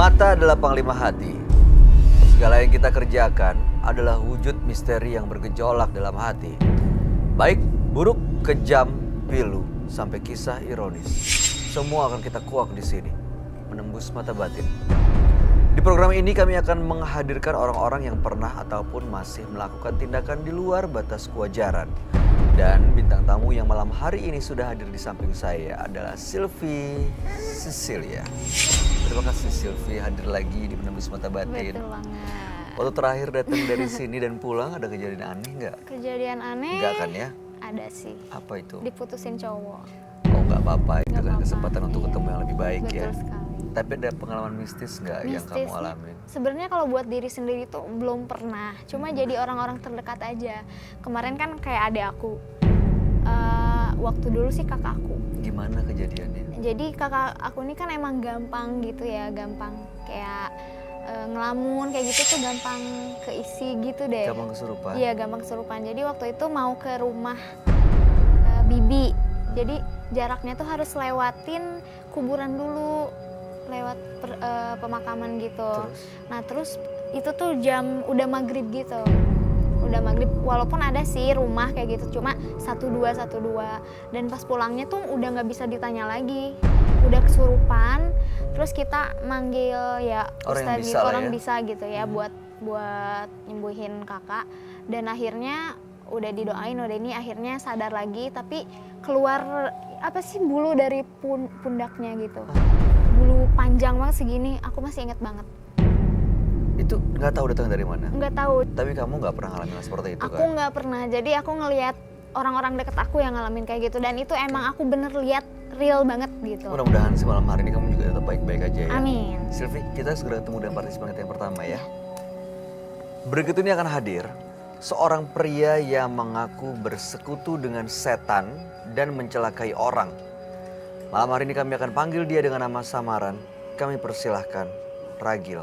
Mata adalah panglima hati. Segala yang kita kerjakan adalah wujud misteri yang bergejolak dalam hati. Baik, buruk, kejam, pilu, sampai kisah ironis. Semua akan kita kuak di sini, menembus mata batin. Di program ini kami akan menghadirkan orang-orang yang pernah ataupun masih melakukan tindakan di luar batas kewajaran. Dan bintang tamu yang malam hari ini sudah hadir di samping saya adalah Sylvie Cecilia. Terima kasih Sylvie hadir lagi di Menembus Mata Batin. Betul banget. Waktu terakhir datang dari sini dan pulang ada kejadian aneh nggak? Kejadian aneh? Nggak kan ya? Ada sih. Apa itu? Diputusin cowok. Oh nggak apa-apa, itu Nggak kan apa-apa, kesempatan untuk iya. ketemu yang lebih baik ya. Betul sekali. Tapi ada pengalaman mistis nggak yang kamu Mistis, alamin? sebenarnya kalau buat diri sendiri tuh belum pernah. Cuma jadi orang-orang terdekat aja. Kemarin kan kayak adik aku. Waktu dulu sih kakak aku. Gimana kejadiannya? Jadi kakak aku ini kan emang gampang gitu ya, gampang kayak ngelamun kayak gitu tuh gampang keisi gitu deh. Gampang kesurupan? Iya, gampang kesurupan. Jadi waktu itu mau ke rumah bibi. Jadi jaraknya tuh harus lewatin kuburan dulu, lewat pemakaman gitu. Terus? Nah terus itu tuh jam udah maghrib gitu. Udah maghrib, walaupun ada sih rumah kayak gitu, cuma 1-2 dan pas pulangnya tuh udah nggak bisa ditanya lagi, udah kesurupan. Terus kita manggil ya Orang yang ustadz bisa gitu, lah orang ya. bisa gitu ya buat nyembuhin kakak. Dan akhirnya udah didoain, udah ini akhirnya sadar lagi, tapi keluar apa sih bulu dari pundaknya gitu, bulu panjang banget segini, aku masih inget banget. Itu nggak tahu datang dari mana? Nggak tahu. Tapi kamu nggak pernah ngalamin hal seperti itu Aku kan? nggak pernah. Jadi aku ngelihat orang-orang deket aku yang ngalamin kayak gitu, dan itu emang aku bener lihat real banget gitu. Mudah-mudahan sih malam hari ini kamu juga tetap baik-baik aja ya. Amin. Sylvie, kita segera ketemu dengan partisipan kita yang pertama ya. Berikut ini akan hadir seorang pria yang mengaku bersekutu dengan setan dan mencelakai orang. Malam hari ini kami akan panggil dia dengan nama samaran. Kami persilahkan Ragil.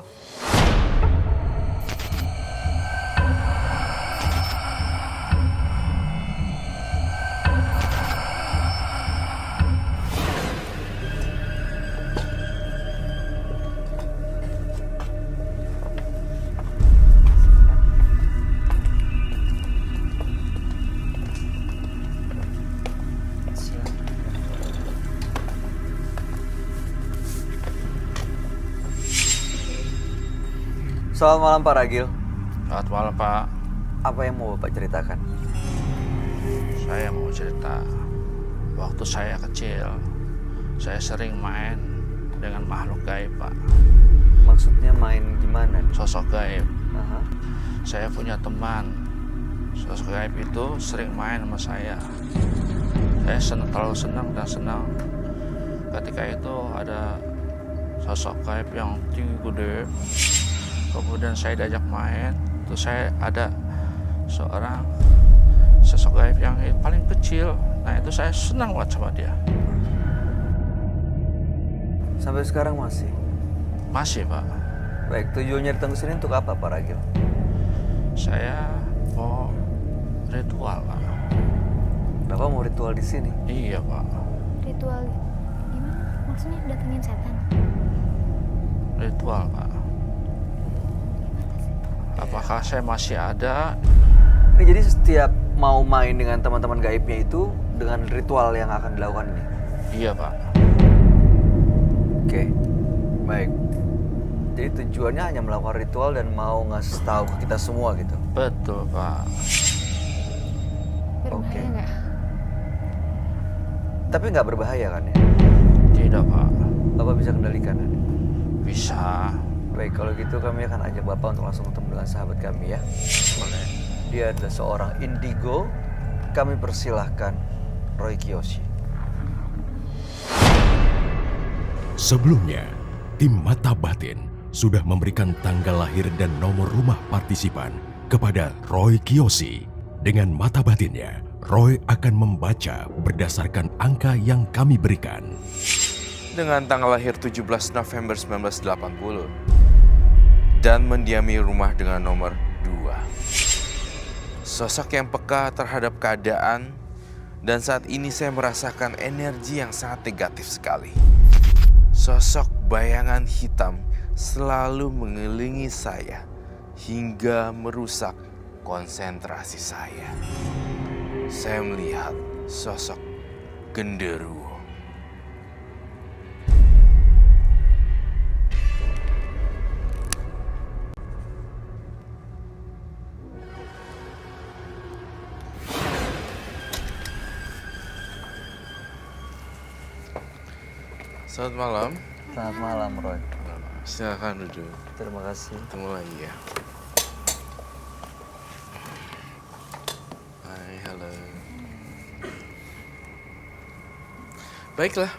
Selamat malam Pak Ragil. Selamat malam Pak, Apa yang mau Bapak ceritakan? saya mau cerita. Waktu saya kecil, saya sering main dengan makhluk gaib Pak. Maksudnya main gimana nih? Sosok gaib. Aha. Saya punya teman, sosok gaib itu sering main sama saya. Saya terlalu senang dan senang. Ketika itu ada sosok gaib yang tinggi gede. Kemudian saya diajak main, terus saya ada seorang sosok gaib yang paling kecil. Nah itu saya senang banget sama dia. Sampai sekarang masih? Masih Pak, Baik, tujuannya datang ke sini untuk apa Pak Ragil? saya mau ritual Pak. Bapak mau ritual di sini? Iya Pak, Ritual gimana? Maksudnya datengin setan? ritual Pak. Apakah saya masih ada? Ini jadi setiap mau main dengan teman-teman gaibnya itu dengan ritual yang akan dilakukan ini? Iya Pak. Oke, baik. Jadi tujuannya hanya melakukan ritual dan mau ngasih tahu ke kita semua gitu? Betul Pak. Berbahaya Oke. nggak? Tapi nggak berbahaya kan ya? Tidak Pak. Bapak bisa kendalikan? Bisa. Baik, kalau gitu kami akan ajak Bapak untuk langsung ketemu dengan sahabat kami ya. Boleh. Dia adalah seorang indigo. Kami persilahkan Roy Kiyoshi. Sebelumnya, tim Mata Batin sudah memberikan tanggal lahir dan nomor rumah partisipan kepada Roy Kiyoshi. Dengan mata batinnya, Roy akan membaca berdasarkan angka yang kami berikan. Dengan tanggal lahir 17 November 1980 dan mendiami rumah dengan nomor 2. Sosok yang peka terhadap keadaan, dan saat ini saya merasakan energi yang sangat negatif sekali. Sosok bayangan hitam selalu mengelilingi saya hingga merusak konsentrasi saya. Saya melihat sosok genderuwo. Selamat malam. Selamat malam, Roy. Silakan duduk. Terima kasih. Ketemu lagi ya. Hai, halo. Baiklah.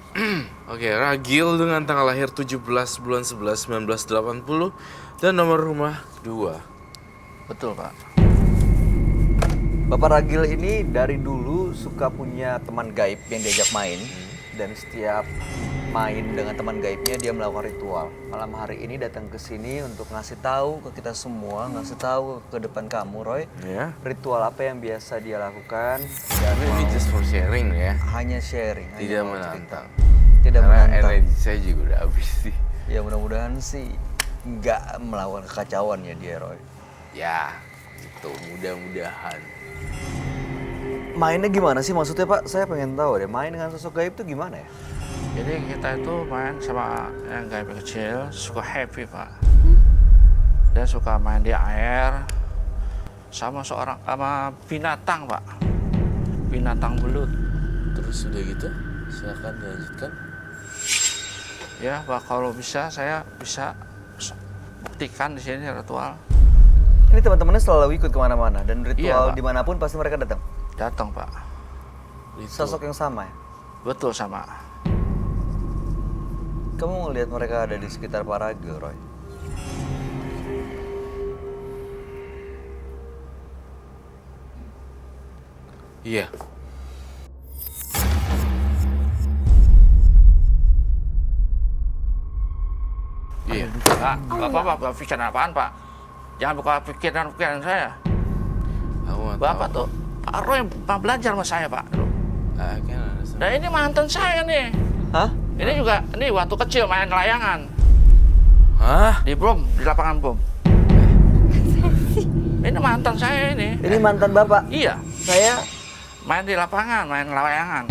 Oke, Ragil dengan tanggal lahir 17 bulan 11 1980 dan nomor rumah 2. Betul, Pak. Bapak Ragil ini dari dulu suka punya teman gaib yang diajak main. Dan setiap main dengan teman gaibnya dia melakukan ritual. Malam hari ini datang ke sini untuk ngasih tahu ke kita semua, ngasih tahu ke depan kamu, Roy. Ya. Ritual apa yang biasa dia lakukan. Ini just for sharing ya. Hanya sharing. hanya Tidak mau menantang. cerita. Tidak Karena menantang. energi saya juga udah habis sih. Ya mudah-mudahan sih nggak melakukan kekacauan ya dia, Roy. Ya, itu mudah-mudahan. Mainnya gimana sih maksudnya, Pak? Saya pengen tahu deh, main dengan sosok gaib itu gimana ya? Jadi kita itu main sama yang gaib kecil, suka happy, Pak. Dia suka main di air sama binatang, Pak. Binatang belut. Terus udah gitu, silakan dilanjutkan. Ya, Pak, kalau bisa saya bisa buktikan di sini ritual. Ini teman-temannya selalu ikut kemana-mana dan ritual Pak. dimanapun pasti mereka datang. Datang, Pak. Sosok yang sama ya? Betul sama. Kamu ngelihat mereka ada di sekitar Pak Ragil, Roy? Iya. Iya. Pak, Bapak pikiran apaan, Pak? Jangan buka pikiran saya. Aku nggak Bapak tahu. tuh, Pak Roy pernah belajar sama saya, Pak. I can understand. Nah, ini mantan saya nih. Hah? Ini juga, ini waktu kecil main layangan. Hah? Di lapangan bom. Ini mantan saya ini. Ini mantan Bapak. Iya, Saya main di lapangan, main layangan.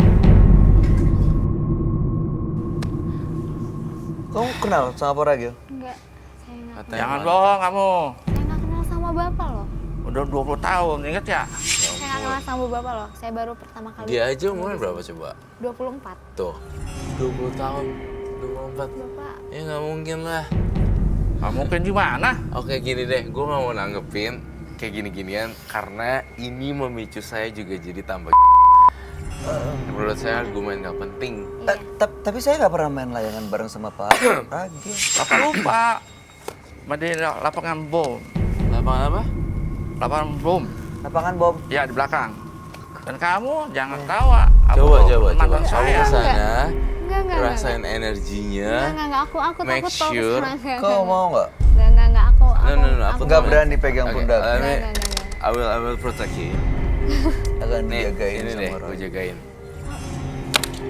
kamu kenal sama Pak Ragil? Enggak, saya nggak. Katanya Jangan mantan. bohong kamu. Saya nggak kenal sama bapak loh. Udah 20 tahun, inget ya? Saya nggak kenal sama bapak loh. Saya baru pertama kali. Dia aja umurnya berapa coba? 24. Tuh. 20 tahun. 24. Bapak. Ya nggak mungkin lah. Nggak mungkin gimana? Oke gini deh, gue nggak mau nanggepin kayak gini-ginian karena ini memicu saya juga jadi tambah. Menurut saya argumen nggak penting. Iya. Tapi saya nggak pernah main layangan bareng sama Pak Ragil. Bapak lupa. Main di lapangan bom. Lapangan apa? Lapangan bom. Lapangan bom. Ya, di belakang. Dan kamu jangan tawa. Coba. Mantan Kamu saya. kesana, Enggak. rasain energinya. Enggak. Aku Make takut kok. sure. Kau mau nggak? Enggak. Aku. No, aku Nggak tahu. berani pegang Oke, pundak. Enggak. I will protect you. Akan Nih, dijagain ini sama deh, Roy. gue jagain.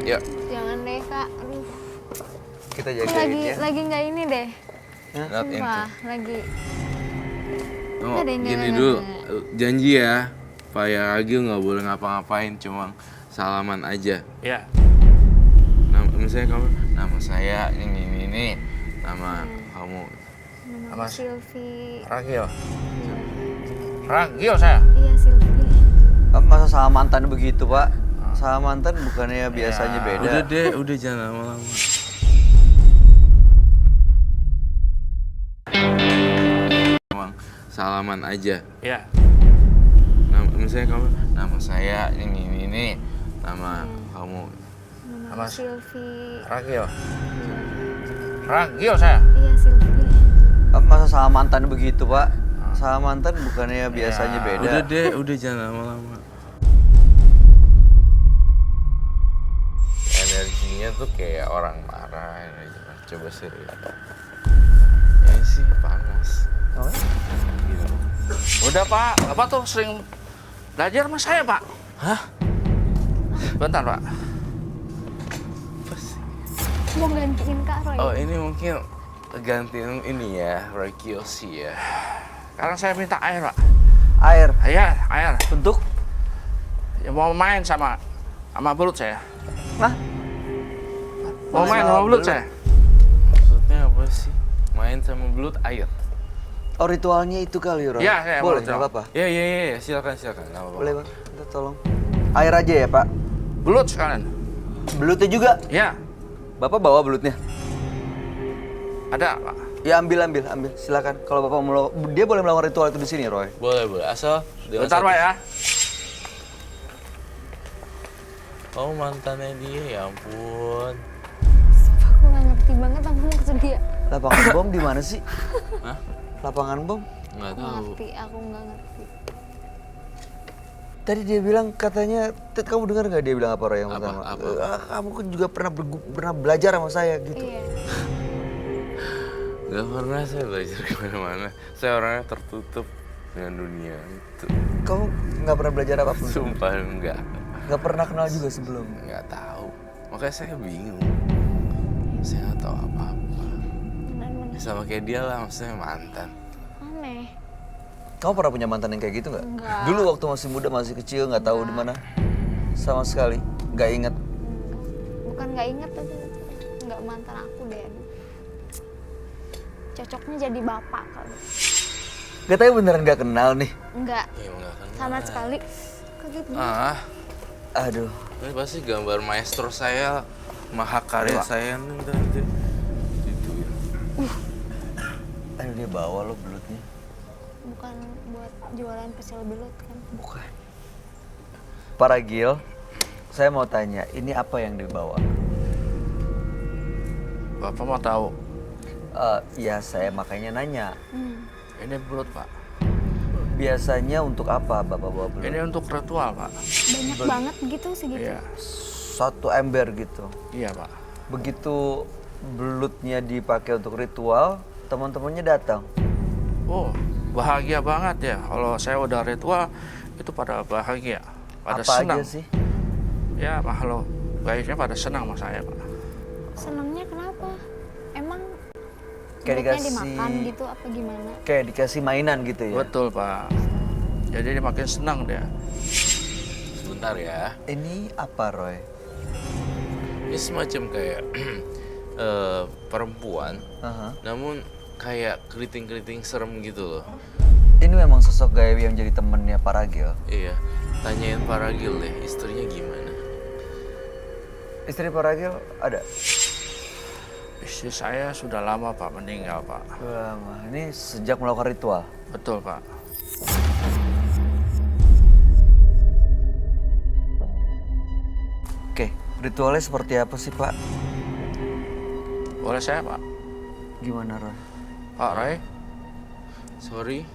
Yuk, Jangan deh, Kak. Aduh. Kita Aku jagain ya. lagi nggak ini deh. not into. Sumpah, lagi. Oh, Nggak deh, gini nggak. dulu, janji ya, Pak Ragil nggak boleh ngapa-ngapain, cuma salaman aja. Ya. Misalnya kamu, nama saya ini, nama kamu. Nama Apa? Silvi. Ragil. Ragil saya. Iya, Silvi. Masa sama mantan begitu, Pak? Sama mantan bukannya biasanya Ya, beda. Udah deh, udah jangan lama-lama. Emang salaman aja. Ya. Misalnya kamu, nama saya ini, nama kamu. Nama Apa? Silvi. Ragil. Ragil saya. Iya, Silvi. Masa sama mantan begitu, Pak? Sama mantan bukannya biasanya Ya, beda. Udah deh, udah jangan lama-lama. Energinya tuh kayak orang marah. Coba serius. Ini sih panas. Oh, Gitu. Udah, Pak. Bapak tuh sering belajar sama saya, Pak. Hah? Bentar, Pak. Apa sih? Mau gantiin Kak Roy. Oh ini mungkin gantiin ini ya, Roy Kiyoshi ya. Sekarang saya minta air, Pak. Air. Iya, air. Untuk? Ya, mau main sama belut saya. Hah? Mau main sama belut saya. Maksudnya apa sih? Main sama belut air? Oh, ritualnya itu kali, Roy. Iya, saya boleh, mau nggak apa-apa. Iya, silakan, nggak apa-apa. Boleh, Bang. Minta tolong. Air aja ya, Pak. Belut sekalian. Belutnya juga. Ya, Bapak bawa belutnya. ada, Pak. Ya ambil. Silakan. Kalau Bapak mau, dia boleh melakukan ritual itu di sini, Roy. Boleh, asal Bentar, Pak ya. Oh, mantannya dia, ya ampun. Aku nggak ngerti banget apa maksud dia. Lapangan bom di mana sih? Hah? Lapangan bom? Nggak Nggak tahu. ngerti, aku nggak ngerti. Tadi dia bilang katanya, Ted, kamu dengar nggak dia bilang apa, Roy, yang Apa? pertama? Apa? Kamu kan juga pernah belajar sama saya gitu. Iya. Nggak pernah saya belajar kemana-mana. Saya orangnya tertutup dengan dunia itu. Kamu nggak pernah belajar apapun? Sumpah enggak. Nggak pernah kenal juga sebelum? Nggak tahu. Makanya saya bingung. Saya nggak tahu apa-apa. Benar-benar Sama kayak dia lah, maksudnya mantan. aneh. Kamu pernah punya mantan yang kayak gitu nggak? Enggak. Dulu waktu masih muda, masih kecil, nggak tahu di mana? Sama sekali, nggak inget. Bukan nggak inget tapi nggak mantan aku deh. Aduh. Cocoknya jadi bapak kali. Katanya beneran nggak kenal nih. Enggak, Iya, nggak kenal. sama sekali. Kaget banget. Ah, Aduh, ini pasti gambar maestro saya, mahakarya saya nanti. Gitu ya. aduh dia bawa lo belutnya. Bukan buat jualan pecel belut kan. Bukan. Pak Ragil, saya mau tanya, ini apa yang dibawa? Bapak mau tahu? Ya saya makanya nanya. Ini belut, Pak. Biasanya untuk apa Bapak bawa belut? Ini untuk ritual, Pak. Banyak banget gitu segitu. Iya. Satu ember gitu. Iya, Pak. Begitu belutnya dipakai untuk ritual, teman-temannya datang. Oh, bahagia banget ya. Kalau saya udah ritual, itu pada bahagia. Pada apa senang. aja sih? Ya, makhluk gaibnya pada senang sama saya, Pak. Senangnya kenapa? Emang Kayak belutnya dikasih- dimakan gitu apa gimana? Kayak dikasih mainan gitu ya? Betul, Pak. Jadi dia makin senang dia. Sebentar ya. Ini apa, Roy? Ini semacam kayak perempuan, Aha. namun kayak keriting-keriting serem gitu loh. Ini memang sosok gaib yang jadi temennya Pak Ragil. Iya, tanyain Pak Ragil deh, istrinya gimana? Istri Pak Ragil ada? Istri saya sudah lama, Pak, meninggal, Pak. Lama. Ini sejak melakukan ritual. Betul, Pak. Oke, ritualnya seperti apa sih Pak? Boleh saya, Pak? Gimana, Roy? Pak Ray? Sorry,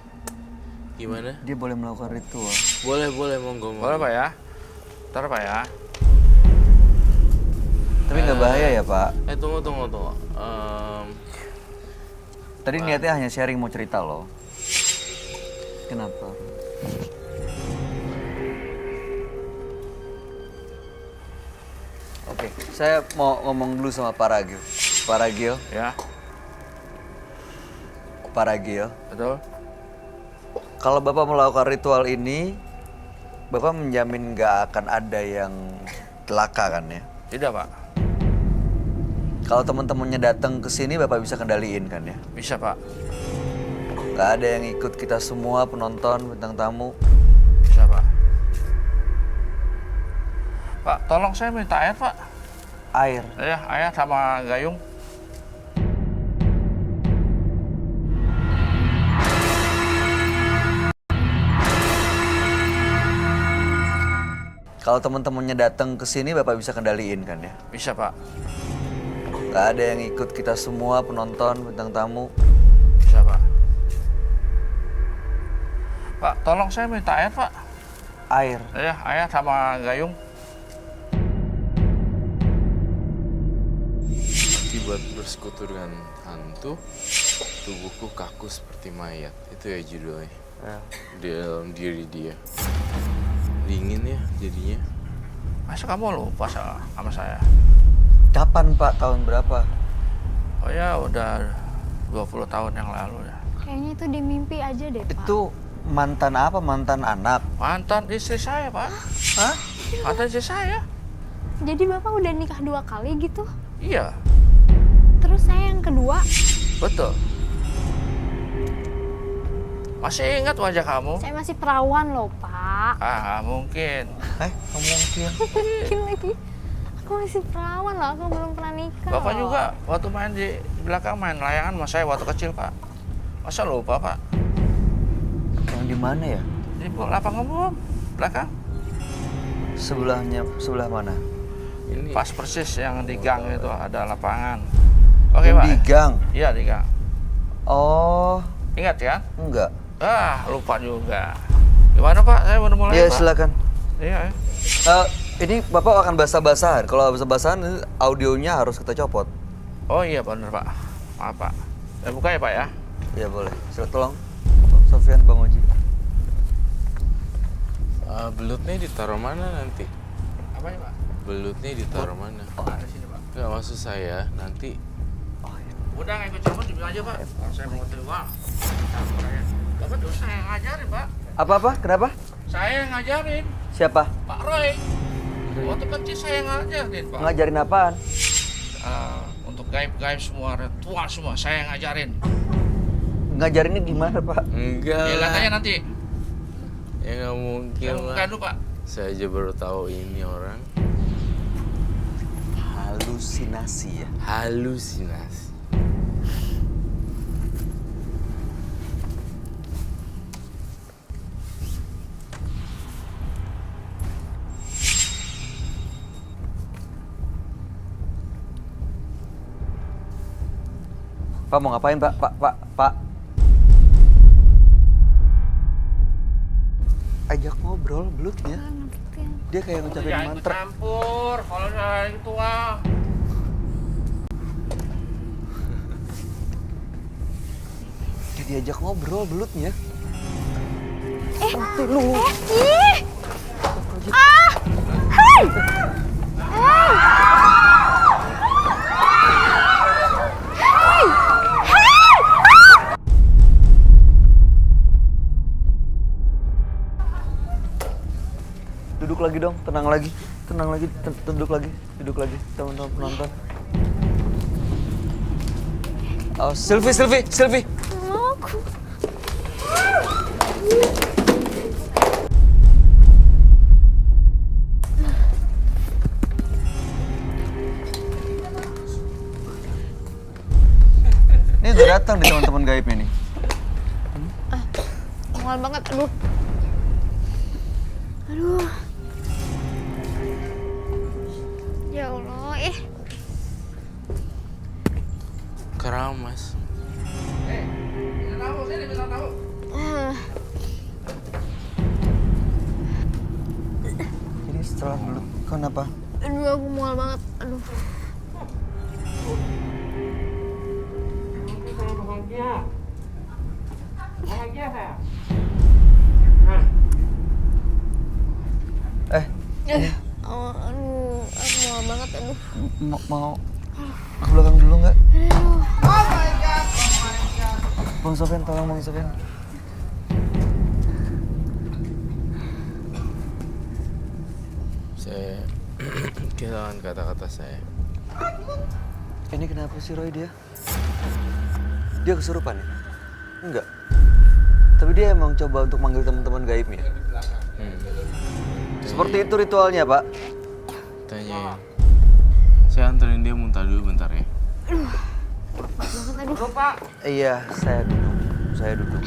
gimana? Dia boleh melakukan ritual. Boleh, monggo. Boleh, Pak ya? Ntar, Pak ya? Tapi nggak bahaya ya Pak? Tunggu. Tadi niatnya hanya sharing, mau cerita loh. Kenapa? Oke, saya mau ngomong dulu sama Pak Ragil. Pak Ragil, Ya, Pak Ragil. betul. Kalau Bapak melakukan ritual ini, Bapak menjamin nggak akan ada yang celaka kan ya? Tidak, Pak. Kalau teman-temannya datang ke sini, Bapak bisa kendaliin kan ya? Bisa, Pak. Nggak ada yang ikut kita semua, penonton, bintang tamu. Bisa, Pak. Pak, tolong saya minta air, Pak. Air. Ya, air sama gayung. Kalau teman-temannya datang ke sini, Bapak bisa kendaliin kan ya? Bisa, Pak. Nggak ada yang ikut kita semua, penonton, bintang tamu. Bisa, Pak. Pak, tolong saya minta air, Pak. Air. Ya, air sama gayung. Akibat bersekutu dengan hantu, tubuhku kaku seperti mayat. Itu ya judulnya. Di dalam diri dia. Dingin ya jadinya. Masa kamu lupa sama saya? Kapan Pak? Tahun berapa? Oh ya, udah 20 tahun yang lalu ya. Kayaknya itu di mimpi aja deh, Pak. Itu mantan apa? Mantan anak? Mantan istri saya, Pak. Hah? Mantan istri saya. Jadi Bapak udah nikah 2 kali gitu? Iya, Terus saya yang kedua? betul. Masih ingat wajah kamu? Saya masih perawan loh, Pak. Ah, mungkin. Nggak mungkin. Mungkin lagi. Aku masih perawan loh, aku belum pernah nikah. Bapak loh. juga waktu main di belakang main layangan sama saya waktu kecil, Pak. Masa lupa, Pak? Yang di mana ya? Di lapangan bom, belakang. Sebelah mana? Ini Pas persis yang di gang itu ada lapangan. Oke, Yang Pak. di gang. Iya, di gang. Oh, Ingat ya? enggak. Ah, lupa juga. Gimana, Pak? Saya udah mulai, Ya, Pak. silakan. Iya, ya. Ini Bapak akan basah-basahan. Kalau basah-basahan, ini audionya harus kita copot. Oh iya, bener, Pak. Maaf, Pak. Saya buka ya, Pak ya? Ya boleh. Tolong, Sofyan, Bang Oji. belutnya ditaruh mana nanti? Apa ya, Pak? Belutnya ditaruh mana? Oh, ada sini, Pak. Nggak, maksud saya nanti Udah nggak ikut campur, dibilang aja, Pak. Kalau saya mau ngerti uang, campur saya. Bapak dulu saya yang ngajarin, Pak. Apa-apa? Kenapa? Saya yang ngajarin. Siapa? Pak Roy. Waktu kecil saya yang ngajarin, Pak. Ngajarin apaan? Untuk gaib-gaib semua, ritual semua, saya yang ngajarin. Ngajarinnya gimana, Pak? enggak Ya, lah. katanya nanti. Ya nggak mungkin Saya lah. buka dulu, Pak. Saya aja baru tahu ini orang. Halusinasi ya. Halusinasi. Pak mau ngapain, Pak? Pak. Ajak ngobrol belutnya. Dia kayak ngucapin Jangan ikut mantra. campur, kalau saya itu ah. Dia diajak ngobrol belutnya. Ih! Ah! Hei! Duduk lagi dong, tenang lagi, duduk lagi, teman-teman penonton. Oh, Sylvie. Mau aku. Ini udah datang nih teman-teman gaibnya nih. Mual banget, aduh. Aduh. Ya Allah, Keramas. Bintang tamu. Ini setelah belut, kenapa? Aduh, aku mual banget. Aduh. Bahagia saya. Oh, aduh, aku mual banget, aduh. Mau ke belakang dulu nggak? Bang Sofyan, tolong Bang Sofyan. Saya kehilangan kata-kata saya. Ini kenapa sih Roy dia? Dia kesurupan ya? Enggak. Tapi dia emang coba untuk manggil teman-teman gaibnya. Seperti itu ritualnya, Pak. Tanya. Saya anterin dia muntah dulu bentar ya. Aduh. Pak. Iya, saya duduk.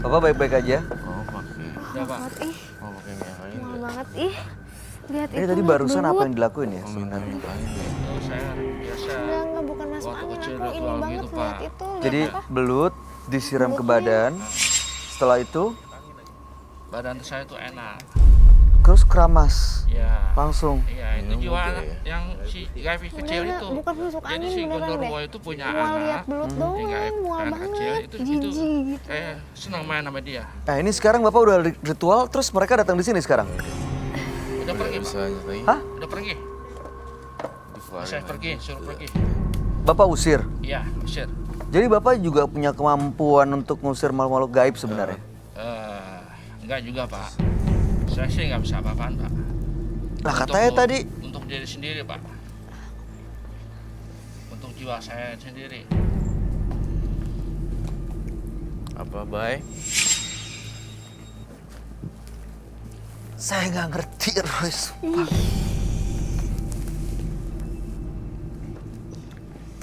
Bapak baik-baik aja? Oh pakai. Ya, Pak. Ih, Oh pakai minyak angin mual nggak? banget, ih. Lihat Ini itu. tadi barusan belut. apa yang dilakuin ya? Oh minta minyak angin ya. Itu saya biasa. Enggak, bukan masuk Waktu angin. kecil Aku ini ritual banget gitu, lihat Pak. itu. Jadi lihat apa? belut disiram ke badan. Setelah itu Badan saya tuh enak. terus keramas Ya. langsung. Iya, itu Minum juga putih ya? yang si gaib kecil Enggak, itu. bukan masuk Jadi angin si beneran Gondorwo deh. itu punya Mual lihat anak. belut Si doang, gaib mual anak banget. kecil itu Jijik gitu. kayak senang main sama dia. Nah ini sekarang Bapak udah ritual, terus mereka datang di sini sekarang? Udah pergi, Pak. Bisa nyatain. Hah? Udah pergi. Dikeluarin Saya aja. pergi, suruh pergi. Bapak usir? Iya, usir. Jadi Bapak juga punya kemampuan untuk ngusir makhluk-makhluk gaib sebenarnya? Enggak juga, Pak. Saya sih nggak bisa apa-apaan, Pak. Lah katanya tadi... Untuk diri sendiri, Pak. Untuk jiwa saya sendiri. Apa, Bay? Saya nggak ngerti, Roy. Sumpah.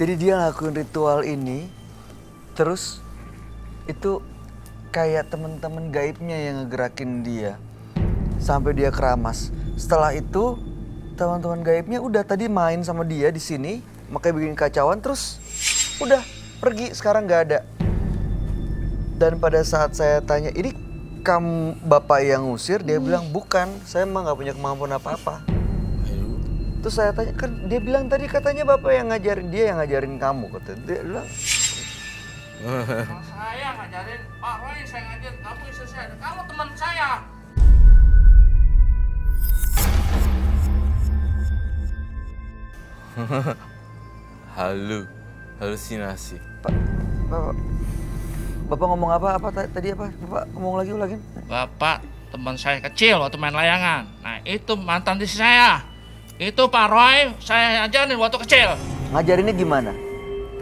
Jadi dia ngelakuin ritual ini, terus itu kayak teman-teman gaibnya yang ngegerakin dia sampai dia keramas. Setelah itu teman-teman gaibnya udah tadi main sama dia di sini, makanya bikin kacauan, terus udah pergi, sekarang nggak ada. Dan pada saat saya tanya, ini kamu bapak yang ngusir? Dia bilang bukan, saya emang nggak punya kemampuan apa-apa. Terus saya tanya, kan dia bilang tadi katanya bapak yang ngajarin, dia yang ngajarin kamu, kata dia bilang. Saya ngajarin, Pak Roy saya ngajarin, kamu istri saya, kamu teman saya. Halusinasi. Bapak ngomong apa tadi apa? Bapak ngomong lagi ulangin. Bapak teman saya kecil waktu main layangan. Nah itu mantan istri saya. Itu Pak Roy saya ajarin waktu kecil. Ngajarinnya gimana?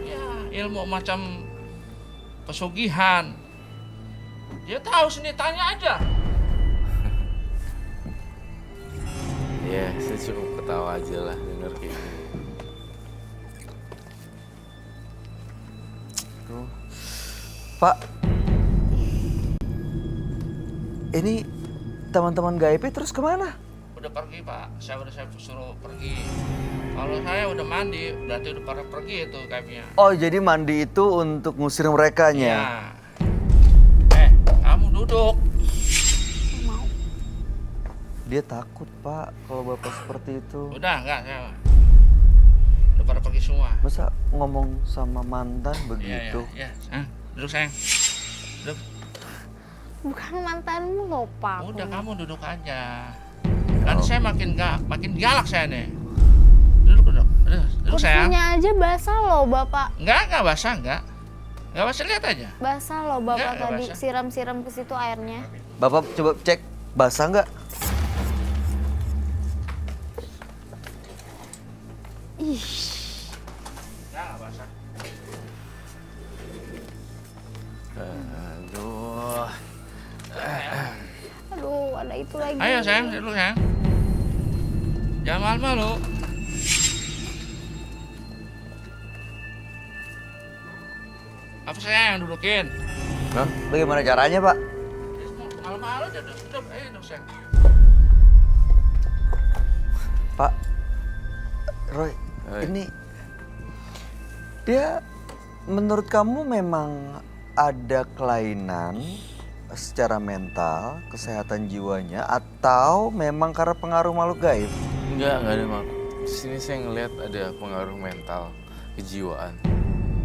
Ya ilmu macam pesugihan. Dia tahu sendiri, tanya aja. Ya, saya cukup ketawa aja lah denger kayak gini. Pak, ini teman-teman gaibnya terus kemana? Udah pergi Pak, saya suruh pergi. Kalau saya udah mandi, berarti udah pada pergi itu kayaknya. Oh, jadi mandi itu untuk ngusir merekanya? Iya. Kamu duduk. Mau. Dia takut Pak kalau bapak seperti itu. Udah enggak, saya udah pada pergi semua. Masa ngomong sama mantan begitu? Iya. Duduk sayang. Duduk. Bukan mantanmu loh, Pak. Udah kamu duduk aja. Nanti saya makin galak saya nih. Duduk sayang. Kursinya aja basah loh, Bapak. Enggak basah, enggak. Enggak basah, lihat aja. Basah loh, Bapak Nggak tadi basah. siram-siram ke situ airnya. Bapak coba cek basah nggak? Ih, Enggak basah. aduh, ada itu lagi. Ayo sayang, duduk sayang. Jangan malu-malu. Apa saya yang dudukin? Hah? Bagaimana caranya Pak? Malu-malu aja, duduk. Ayo duduk sayang. Pak, Roy, Hai. ini dia menurut kamu memang ada kelainan secara mental, kesehatan jiwanya, atau memang karena pengaruh makhluk gaib? Enggak ada mak. Di sini saya ngelihat ada pengaruh mental, kejiwaan.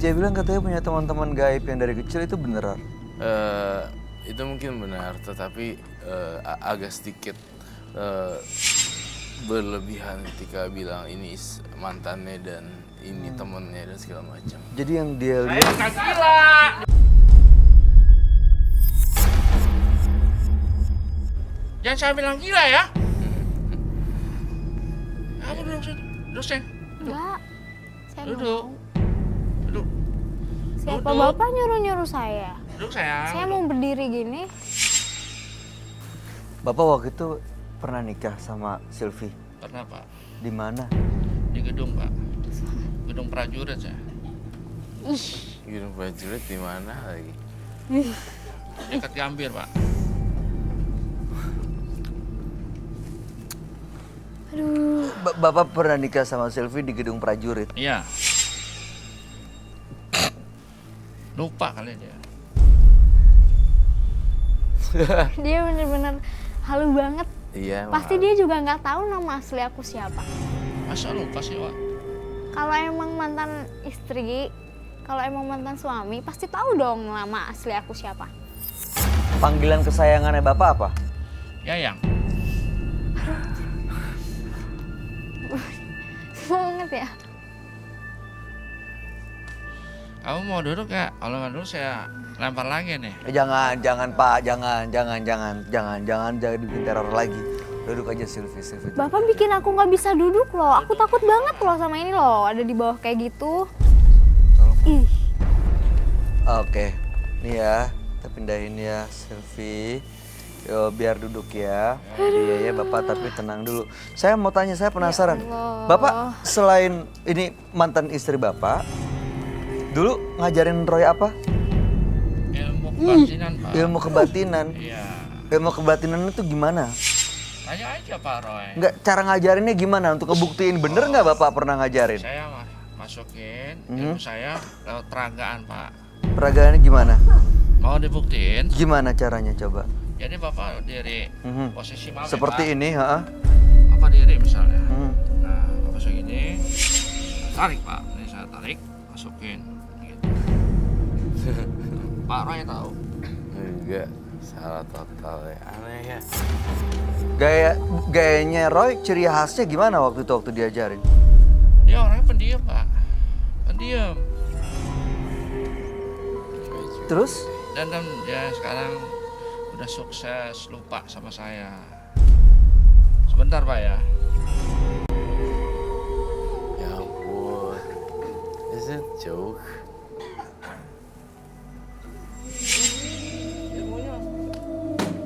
Dia bilang katanya punya teman-teman gaib yang dari kecil, itu beneran? Itu mungkin benar, tetapi agak sedikit berlebihan ketika bilang ini mantannya dan ini temennya dan segala macam. Jadi yang dia Saya lihat, bukan gila. Jangan saya bilang gila ya. Kamu duduk sini. Duduk sayang. Enggak. Saya nggak Duduk. mau. Duduk. Siapa Duduk. Bapak nyuruh-nyuruh saya? Duduk sayang. Saya mau berdiri gini. Bapak waktu itu pernah nikah sama Sylvie? Pernah Pak. Di mana? Di gedung Pak. Gedung prajurit saya. Ih, Gedung prajurit di mana lagi? Dekat Gambir Pak. aduh. Bapak pernah nikah sama Sylvie di gedung prajurit? Iya. Lupa kali dia. Dia bener-bener halu banget. Iya. Pasti dia juga nggak tahu nama asli aku siapa. Masa lupa sih Pak? Kalau emang mantan istri, kalau emang mantan suami, pasti tahu dong nama asli aku siapa. Panggilan kesayangannya Bapak apa? Yayang. Banget ya. Kamu mau duduk ya? Kalau nggak duduk saya lempar lagi nih. Jangan Pak, jangan bikin teror lagi. Duduk aja Sylvie. Bapak bikin aku nggak bisa duduk loh. Aku takut banget loh sama ini loh. Ada di bawah kayak gitu. Ih. Oke, nih ya, kita pindahin ya Sylvie. Yo, biar duduk ya. Iya ya Bapak, tapi tenang dulu. Saya mau tanya, saya penasaran. Ya Allah. Bapak selain ini mantan istri Bapak, dulu ngajarin Roy apa? Ilmu kebatinan, Pak. Ilmu kebatinan. Iya. Ilmu kebatinan itu gimana? Tanya aja Pak Roy. Enggak, cara ngajarinnya gimana? Untuk ngebuktiin bener nggak Bapak pernah ngajarin? Saya masukin ilmu saya lewat peragaan, Pak. Peragaannya gimana? Mau dibuktiin? Gimana caranya coba? Jadi Bapak diri Mhm. posisi mami, Seperti Pak. ini, ha? Apa diri misalnya? Mhm. Nah, Bapak segini. Tarik, Pak. Ini saya tarik, masukin gitu. Pak Roy tahu. Enggak, salah total ya. Aneh ya. Gayanya Roy, ciri khasnya gimana waktu diajarin? Dia orangnya pendiam, Pak. Pendiam. Terus? Dan dia sekarang udah sukses, lupa sama saya. Sebentar Pak ya. Ya ampun. Is it joke? Ilmunya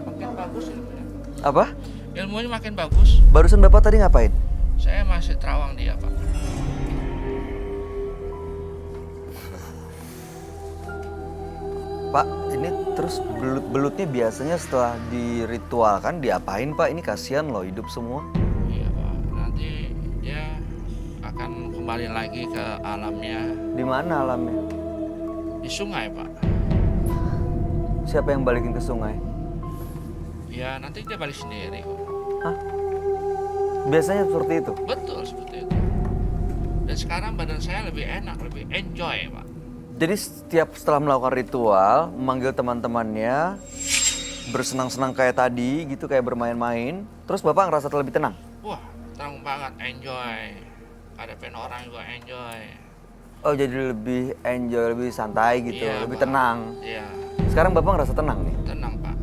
makin bagus ilmunya. Apa? Ilmunya makin bagus. Barusan Bapak tadi ngapain? Saya masih terawang dia, Pak. Pak, ini terus belut-belutnya biasanya setelah diritualkan diapain Pak? Ini kasihan loh hidup semua. Iya, Pak. Nanti dia akan kembali lagi ke alamnya Di mana alamnya? di sungai, Pak. Siapa yang balikin ke sungai? Ya, nanti dia balik sendiri kok. Hah? Biasanya seperti itu? Betul seperti itu. Dan sekarang badan saya lebih enak, lebih enjoy, Pak. Jadi setelah melakukan ritual, memanggil teman-temannya, bersenang-senang kayak tadi gitu, kayak bermain-main, terus Bapak ngerasa lebih tenang? Wah, tenang banget, enjoy. Hadapin orang juga enjoy. Oh, jadi lebih enjoy, lebih santai gitu, Iya, lebih Pak. tenang. Iya, Sekarang Bapak ngerasa tenang nih? tenang, Pak.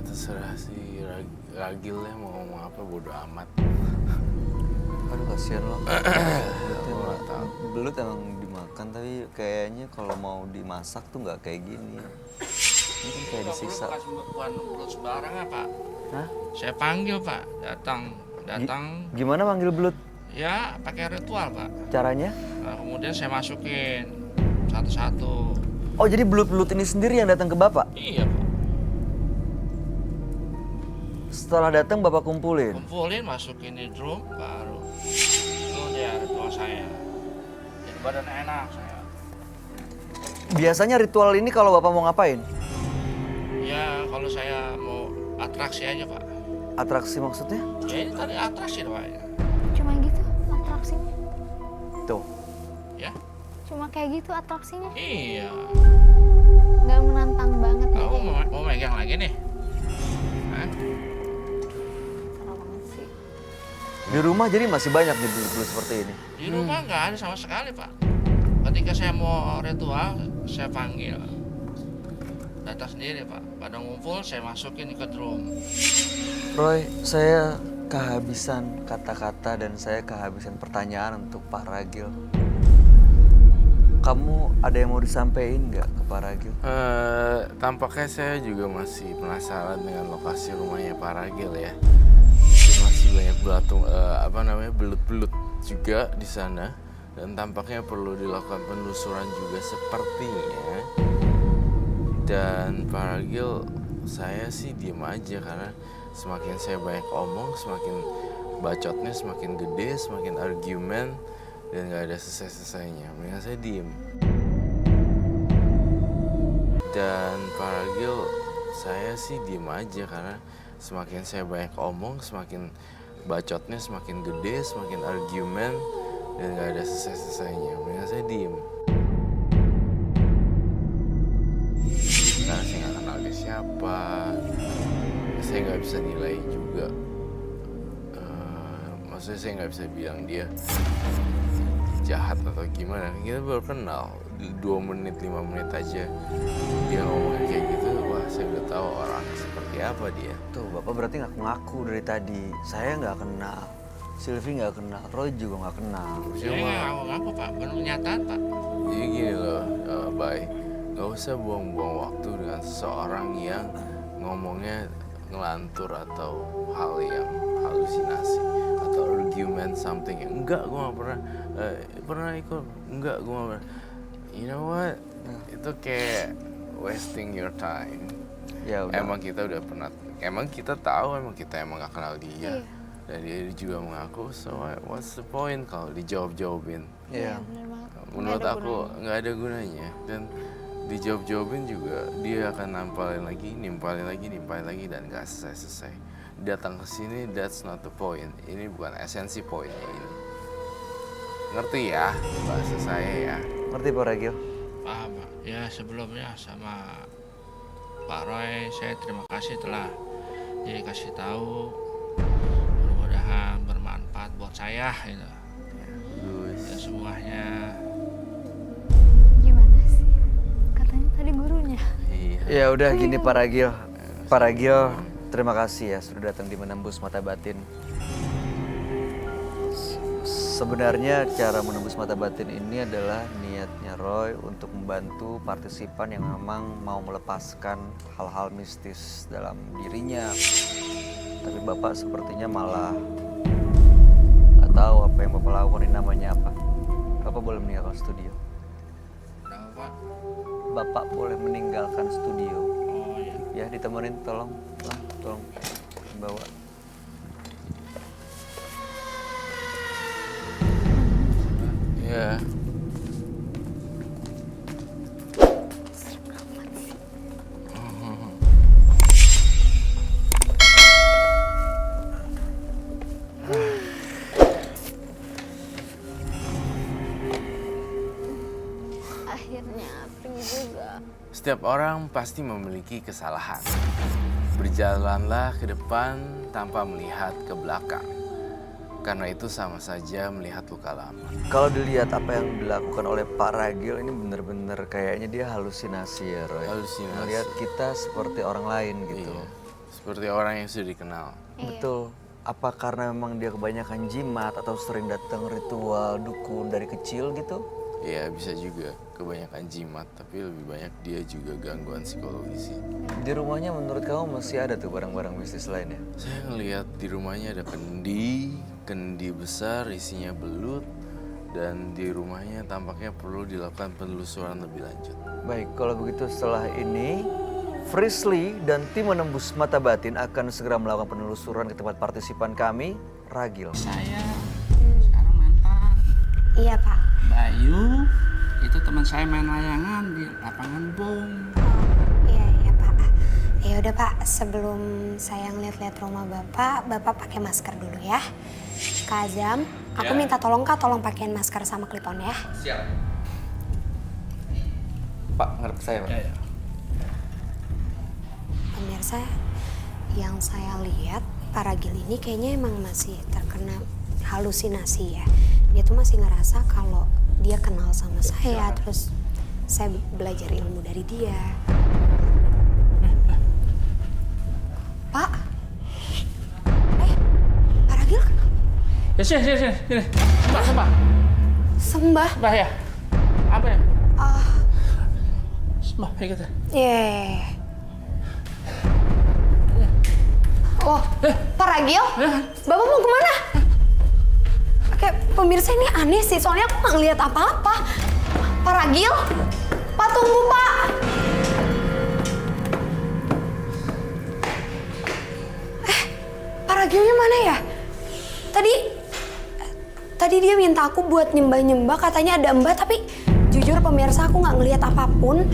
Terserah si Ragil ya mau ngomong apa, bodo amat. Aduh kasihan loh. Belut emang dimakan, tapi kayaknya kalau mau dimasak tuh nggak kayak gini. Ini kan kayak disiksa. Bukan belut sembarangan, Pak. Hah? Saya panggil, Pak. Datang. Gimana manggil belut? Ya, pakai ritual, Pak. Caranya? Nah, kemudian saya masukin satu-satu. Oh, jadi belut-belut ini sendiri yang datang ke Bapak? Iya, Pak. Setelah datang Bapak kumpulin? Kumpulin, masukin di drum, baru itu dia ritual saya. Jadi badan enak saya. Biasanya ritual ini kalau Bapak mau ngapain? Ya, kalau saya mau atraksi aja, Pak. Atraksi maksudnya? Ya, ini tadi atraksi, Pak. Ya. Cuma gitu atraksinya. Tuh. Ya? Cuma kayak gitu atraksinya. Iya. Nggak menantang banget. Kamu mau megang lagi nih? Hah? Parah banget sih. Di rumah jadi masih banyak nih belut-belut seperti ini? Di rumah nggak ada sama sekali, Pak. Ketika saya mau ritual, saya panggil. Datang sendiri, Pak. Pada ngumpul, saya masukin ke drum. Roy, saya kehabisan kata-kata dan saya kehabisan pertanyaan untuk Pak Ragil. Kamu ada yang mau disampaikan nggak ke Pak Ragil? Tampaknya saya juga masih penasaran dengan lokasi rumahnya Pak Ragil ya. Mungkin masih banyak belut-belut juga di sana, dan tampaknya perlu dilakukan penelusuran juga sepertinya. Dan Pak Ragil, saya sih diem aja karena semakin saya banyak omong, semakin bacotnya semakin gede, semakin argumen, dan nggak ada selesai-selesainya. Mendingan saya diem. Dan Pak Ragil, saya sih diem aja karena semakin saya banyak omong, semakin bacotnya semakin gede, semakin argumen, dan nggak ada selesai-selesainya. Mendingan saya diem. Karena saya nggak kenal dia siapa, saya nggak bisa nilai juga. Maksudnya saya nggak bisa bilang dia jahat atau gimana. Kita baru kenal 2 menit 5 menit aja dia ngomongin kayak gitu. Wah, saya udah tahu orang seperti apa dia. Tuh, Bapak berarti ngaku-ngaku dari tadi. Saya nggak kenal, Sylvie nggak kenal, Roy juga nggak kenal. Saya nggak ngaku-ngaku Pak, benar kenyataan Pak. Jadi gini loh, Bay, nggak usah buang-buang waktu dengan seseorang yang ngomongnya ngelantur atau hal yang halusinasi atau argument something. Enggak, gue nggak pernah ikut. Enggak, gue nggak pernah. You know what? Itu kayak wasting your time. Ya udah. Emang kita udah pernah, emang kita tahu, emang kita emang gak kenal dia. Iya. Dan dia juga mengaku, so what's the point kalau dijawab-jawabin? Iya. Bener banget. Menurut Nggak ada aku gunanya. nggak ada gunanya. Dan dijawab-jawabin juga dia akan nimpalin lagi dan gak selesai-selesai. Datang ke sini, that's not the point. Ini bukan esensi poinnya ini. Ngerti ya bahasa saya ya? Ngerti Pak Ragil? Paham Pak. Ya sebelumnya sama Pak Roy, saya terima kasih telah dikasih tahu. Mudah-mudahan bermanfaat buat saya gitu. Bagus. Dan semuanya. Gimana sih? Katanya tadi gurunya. Iya. Ya udah gini Pak Ragil. Pak Ragil, terima kasih ya sudah datang di Menembus Mata Batin. Sebenarnya cara menembus mata batin ini adalah niatnya Roy untuk membantu partisipan yang memang mau melepaskan hal-hal mistis dalam dirinya. Tapi Bapak sepertinya malah nggak tahu apa yang Bapak lakukan, ini namanya apa. Bapak boleh meninggalkan studio. Kenapa Pak? Bapak boleh meninggalkan studio. Oh iya. Ya ditemenin, tolong bawa. Ya. Akhirnya pergi juga. Setiap orang pasti memiliki kesalahan. Berjalanlah ke depan tanpa melihat ke belakang. Karena itu sama saja melihat luka lama. Kalau dilihat apa yang dilakukan oleh Pak Ragil ini bener-bener kayaknya dia halusinasi ya Roy. Halusinasi. Melihat kita seperti orang lain gitu. Iya. Seperti orang yang sudah dikenal. Betul. Apa karena memang dia kebanyakan jimat atau sering datang ritual dukun dari kecil gitu? Iya, bisa juga kebanyakan jimat, tapi lebih banyak dia juga gangguan psikologis sih. Di rumahnya menurut kamu masih ada tuh barang-barang mistis lainnya? Saya ngelihat di rumahnya ada kendi besar isinya belut, dan di rumahnya tampaknya perlu dilakukan penelusuran lebih lanjut. Baik, kalau begitu setelah ini Frisly dan tim Menembus Mata Batin akan segera melakukan penelusuran ke tempat partisipan kami, Ragil. Saya sekarang mantan. Iya Pak. Bayu itu teman saya main layangan di lapangan bom. Iya Pak. Ya udah Pak, sebelum saya ngeliat-liat rumah Bapak pakai masker dulu ya. Kak Azam, aku minta tolong pakein masker sama klipon ya. Siap. Pak, ngerti saya Pak. Ya. Pemirsa, yang saya lihat Pak Ragil ini kayaknya emang masih terkena halusinasi ya. Dia tuh masih ngerasa kalau dia kenal sama saya, terus saya belajar ilmu dari dia. Pak? Pak Ragil? Ya sini. Sembah. Sembah? Sembah ya. Apa ya? Ah, Sembah kayak gitu. Oh, Pak Ragil? Bapak mau kemana? Oke, pemirsa ini aneh sih, soalnya aku nggak ngeliat apa-apa. Pak Ragil? Pak, tunggu Pak! Pak Ragilnya mana ya? Tadi dia minta aku buat nyembah-nyembah, katanya ada mbak, tapi jujur pemirsa aku nggak ngeliat apapun.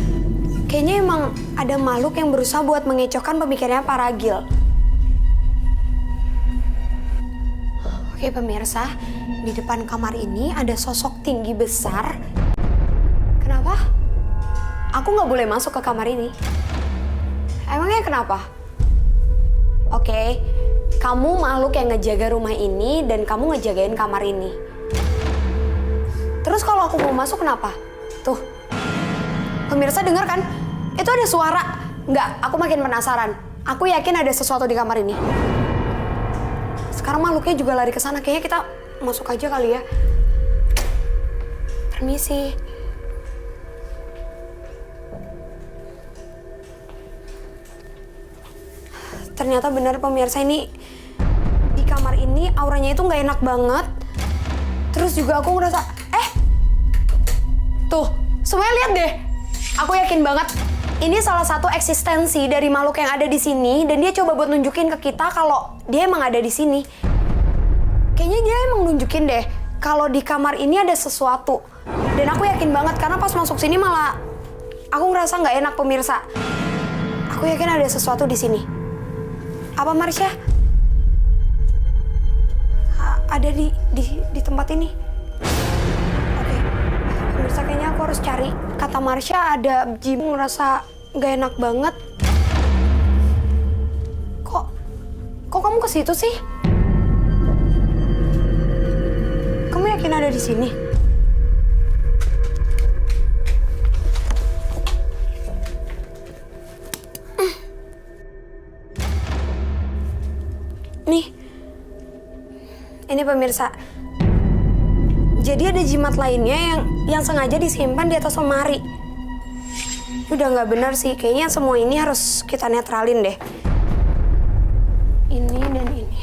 Kayaknya emang ada makhluk yang berusaha buat mengecohkan pemikirannya Pak Ragil. Oke pemirsa, di depan kamar ini ada sosok tinggi besar. Kenapa? Aku nggak boleh masuk ke kamar ini. Emangnya kenapa? Oke, kamu makhluk yang ngejaga rumah ini dan kamu ngejagain kamar ini. Terus kalau aku mau masuk kenapa? Tuh, pemirsa dengar kan? Itu ada suara. Nggak, aku makin penasaran. Aku yakin ada sesuatu di kamar ini. Sekarang makhluknya juga lari ke sana. Kayaknya kita masuk aja kali ya. Permisi. Ternyata benar pemirsa, ini di kamar ini auranya itu nggak enak banget. Terus juga aku ngerasa, tuh, semuanya lihat deh. Aku yakin banget ini salah satu eksistensi dari makhluk yang ada di sini, dan dia coba buat nunjukin ke kita kalau dia emang ada di sini. Kayaknya dia emang nunjukin deh kalau di kamar ini ada sesuatu. Dan aku yakin banget karena pas masuk sini malah aku ngerasa nggak enak pemirsa. Aku yakin ada sesuatu di sini. Apa Marsha? Ada di tempat ini. Oke. Pemirsa, kayaknya aku harus cari. Kata Marsha ada Jim, ngerasa nggak enak banget. Kok kamu ke situ sih? Kamu yakin ada di sini? Nih, ini pemirsa. Jadi ada jimat lainnya yang sengaja disimpan di atas lemari. Udah nggak benar sih, kayaknya semua ini harus kita netralin deh. Ini dan ini.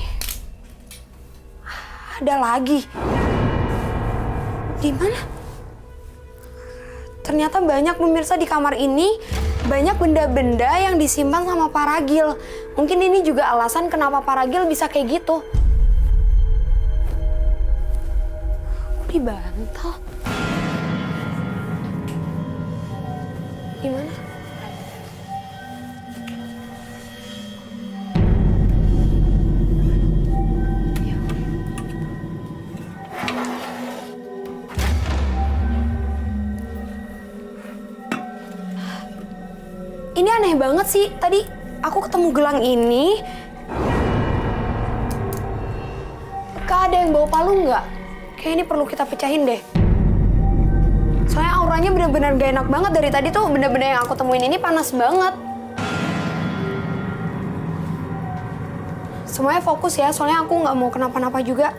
Ada lagi. Di mana? Ternyata banyak pemirsa di kamar ini, banyak benda-benda yang disimpan sama Pak Ragil. Mungkin ini juga alasan kenapa Pak Ragil bisa kayak gitu. Aku dibantal. Gimana? Ini aneh banget sih. Tadi aku ketemu gelang ini. Kak, ada yang bawa palu nggak? Kayak ini perlu kita pecahin deh. Soalnya auranya bener-bener gak enak banget. Dari tadi tuh benda-benda yang aku temuin ini panas banget. Semuanya fokus ya, soalnya aku nggak mau kenapa-napa juga.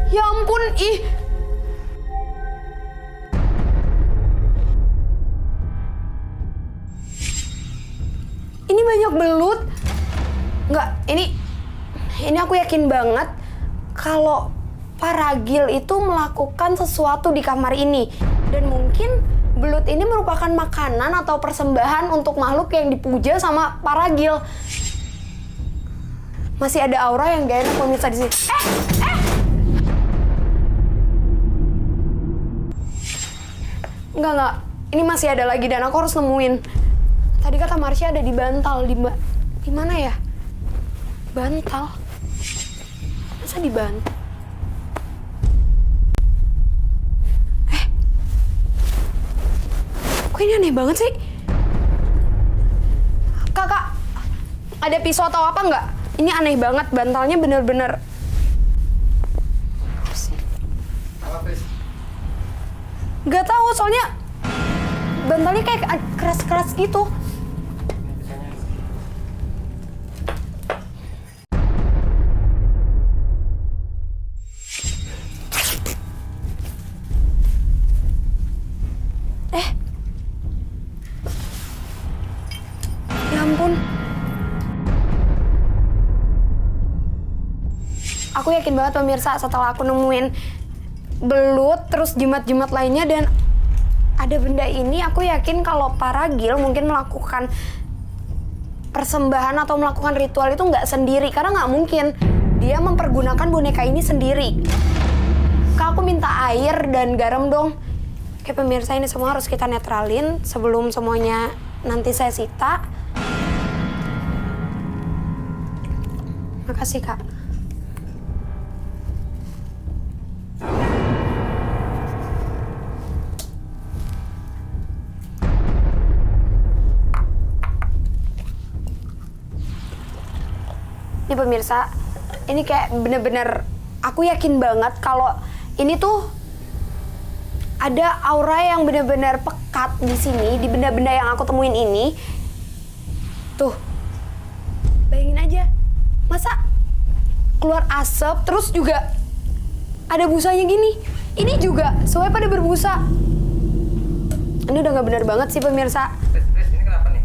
Ya ampun, ih. Ini banyak belut. Nggak, ini aku yakin banget kalau Pak Ragil itu melakukan sesuatu di kamar ini. Dan mungkin belut ini merupakan makanan atau persembahan untuk makhluk yang dipuja sama Pak Ragil. Masih ada aura yang gak enak pemirsa di sini. Enggak. Ini masih ada lagi dan aku harus nemuin. Tadi kata Marsha ada di bantal. Di mana ya? Bantal? Masa di bantal? Kok ini aneh banget sih? Kakak, ada pisau atau apa nggak? Ini aneh banget, bantalnya bener-bener. Gak tahu, soalnya bantalnya kayak keras-keras gitu. Ya ampun. Aku yakin banget pemirsa, setelah aku nemuin belut, terus jimat-jimat lainnya, dan ada benda ini, aku yakin kalau Pak Ragil mungkin melakukan persembahan atau melakukan ritual itu nggak sendiri. Karena nggak mungkin dia mempergunakan boneka ini sendiri. Kak, aku minta air dan garam dong. Oke pemirsa, ini semua harus kita netralin sebelum semuanya nanti saya sita. Makasih Kak. Nih pemirsa, ini kayak bener-bener aku yakin banget kalau ini tuh ada aura yang bener-bener pekat di sini, di benda-benda yang aku temuin ini. Tuh, bayangin aja, masa keluar asap terus juga ada busanya gini. Ini juga semuanya pada berbusa. Ini udah nggak benar banget sih pemirsa. Chris, ini kenapa nih?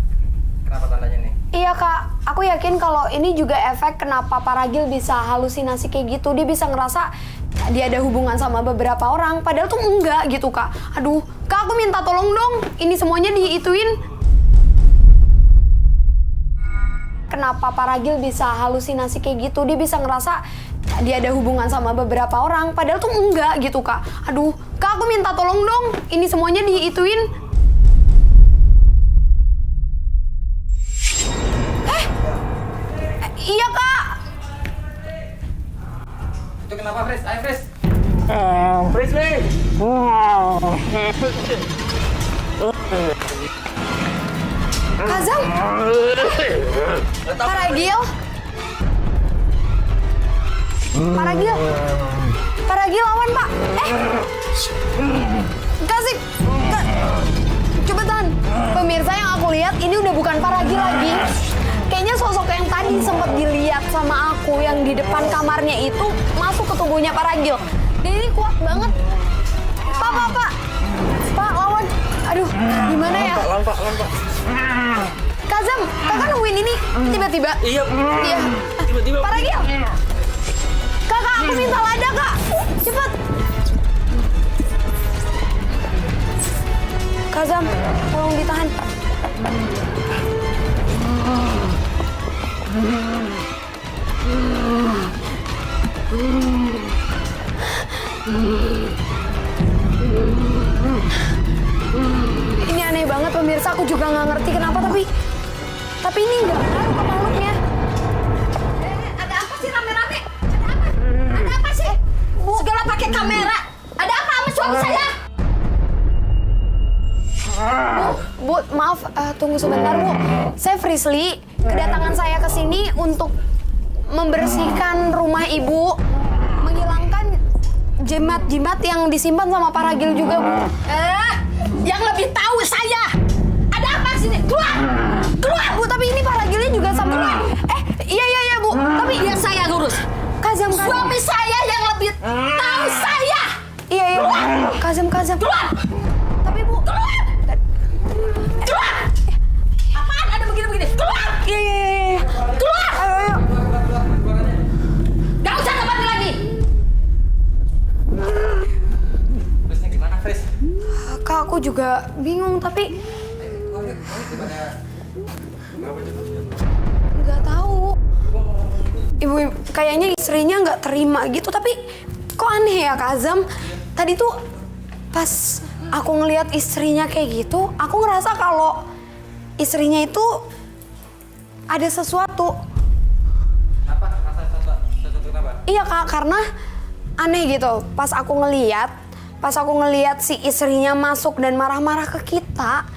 Kenapa tandanya nih? Iya kak, aku yakin kalau ini juga efek kenapa Paragil bisa halusinasi kayak gitu. Dia bisa ngerasa dia ada hubungan sama beberapa orang, padahal tuh enggak gitu kak. Aduh, kak aku minta tolong dong, ini semuanya diituin. Kenapa Paragil bisa halusinasi kayak gitu. Dia bisa ngerasa dia ada hubungan sama beberapa orang, padahal tuh enggak gitu kak. Aduh, kak aku minta tolong dong, ini semuanya diituin. Iya kak. Itu kenapa, Chris? Ayo, Chris. Chris, nih. Kazam. Paragil. Paragil. Paragil lawan pak. Kasih. Coba tahan. Pemirsa yang aku lihat ini udah bukan Paragil lagi. Kayaknya sosok yang tadi sempat dilihat sama aku yang di depan kamarnya itu masuk ke tubuhnya Paragil. Dan ini kuat banget. Pak, lawan. Aduh, gimana ya? Lawan, Pak. Kazam, kakak nungguin ini tiba-tiba? Iya. Tiba-tiba. Paragil. Kakak, aku minta lada, Kak. Cepat. Kazam, tolong ditahan. Ini aneh banget pemirsa, aku juga nggak ngerti kenapa tapi ini nggak ngaruh ke makhluknya. Ada apa sih rame-rame? Ada apa sih? Bu, segala pakai kamera. Ada apa sama suami saya? Bu, maaf, tunggu sebentar Bu. Saya Frisly, kedatangan saya ke sini untuk membersihkan rumah Ibu, menghilangkan jimat-jimat yang disimpan sama Paragil juga Bu. Yang lebih tahu saya. Ada apa sini? Keluar! Keluar Bu, tapi ini Paragilnya juga sama. Iya Bu, tapi Biar saya ngurus. Kazam. Suami saya yang lebih tahu saya. Iya. Kazam. Keluar! Tapi Bu, Keluar! Apaan ada begini-begini? Keluar! Iya. Keluar! Ayo. Gak usah kembali lagi. Chrisnya gimana, Chris? Kak, aku juga bingung tapi nggak tahu. Ibu kayaknya istrinya nggak terima gitu, tapi kok aneh ya Kazam. Tadi tuh pas aku ngelihat istrinya kayak gitu, aku ngerasa kalau istrinya itu ada sesuatu. Kenapa? Rasa sesuatu kenapa? Iya Kak, karena aneh gitu. Pas aku ngelihat si istrinya masuk dan marah-marah ke kita,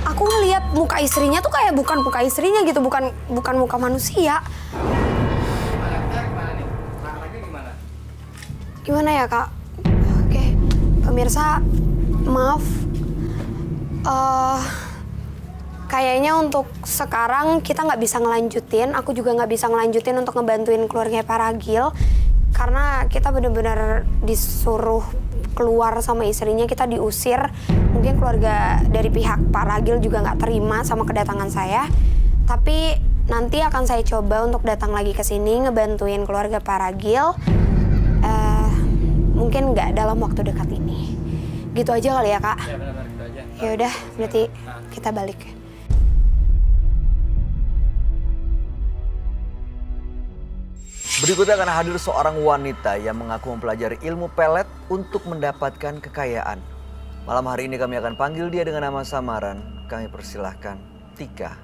aku ngelihat muka istrinya tuh kayak bukan muka istrinya gitu, bukan muka manusia. Anaknya gimana nih? Anaknya gimana? Gimana ya Kak? Oke, pemirsa, maaf. Kayaknya untuk sekarang kita nggak bisa ngelanjutin. Aku juga nggak bisa ngelanjutin untuk ngebantuin keluarga Paragil. Karena kita benar-benar disuruh keluar sama istrinya, kita diusir. Mungkin keluarga dari pihak Paragil juga nggak terima sama kedatangan saya. Tapi nanti akan saya coba untuk datang lagi ke sini ngebantuin keluarga Paragil. Mungkin nggak dalam waktu dekat ini. Gitu aja kali ya Kak? Ya benar-benar gitu aja. Ya udah, berarti kita balik. Berikutnya akan hadir seorang wanita yang mengaku mempelajari ilmu pelet untuk mendapatkan kekayaan. Malam hari ini kami akan panggil dia dengan nama samaran. Kami persilahkan Tika.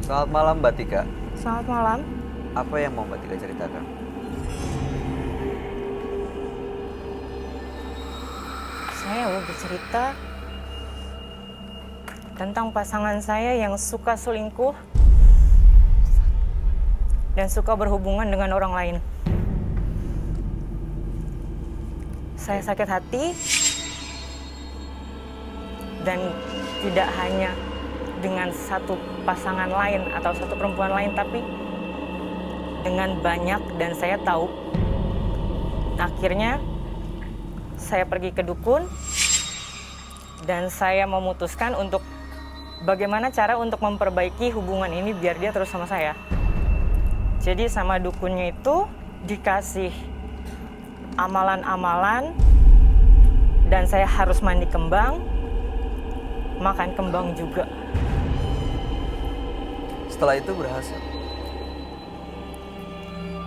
Selamat malam Mbak Tika. Selamat malam. Apa yang mau Mbak Tika ceritakan? Saya mau bercerita tentang pasangan saya yang suka selingkuh dan suka berhubungan dengan orang lain. Saya sakit hati dan tidak hanya dengan satu pasangan lain atau satu perempuan lain, tapi dengan banyak, dan saya tahu. Akhirnya saya pergi ke dukun dan saya memutuskan untuk bagaimana cara untuk memperbaiki hubungan ini biar dia terus sama saya. Jadi sama dukunnya itu dikasih amalan-amalan dan saya harus mandi kembang, makan kembang juga. Setelah itu berhasil?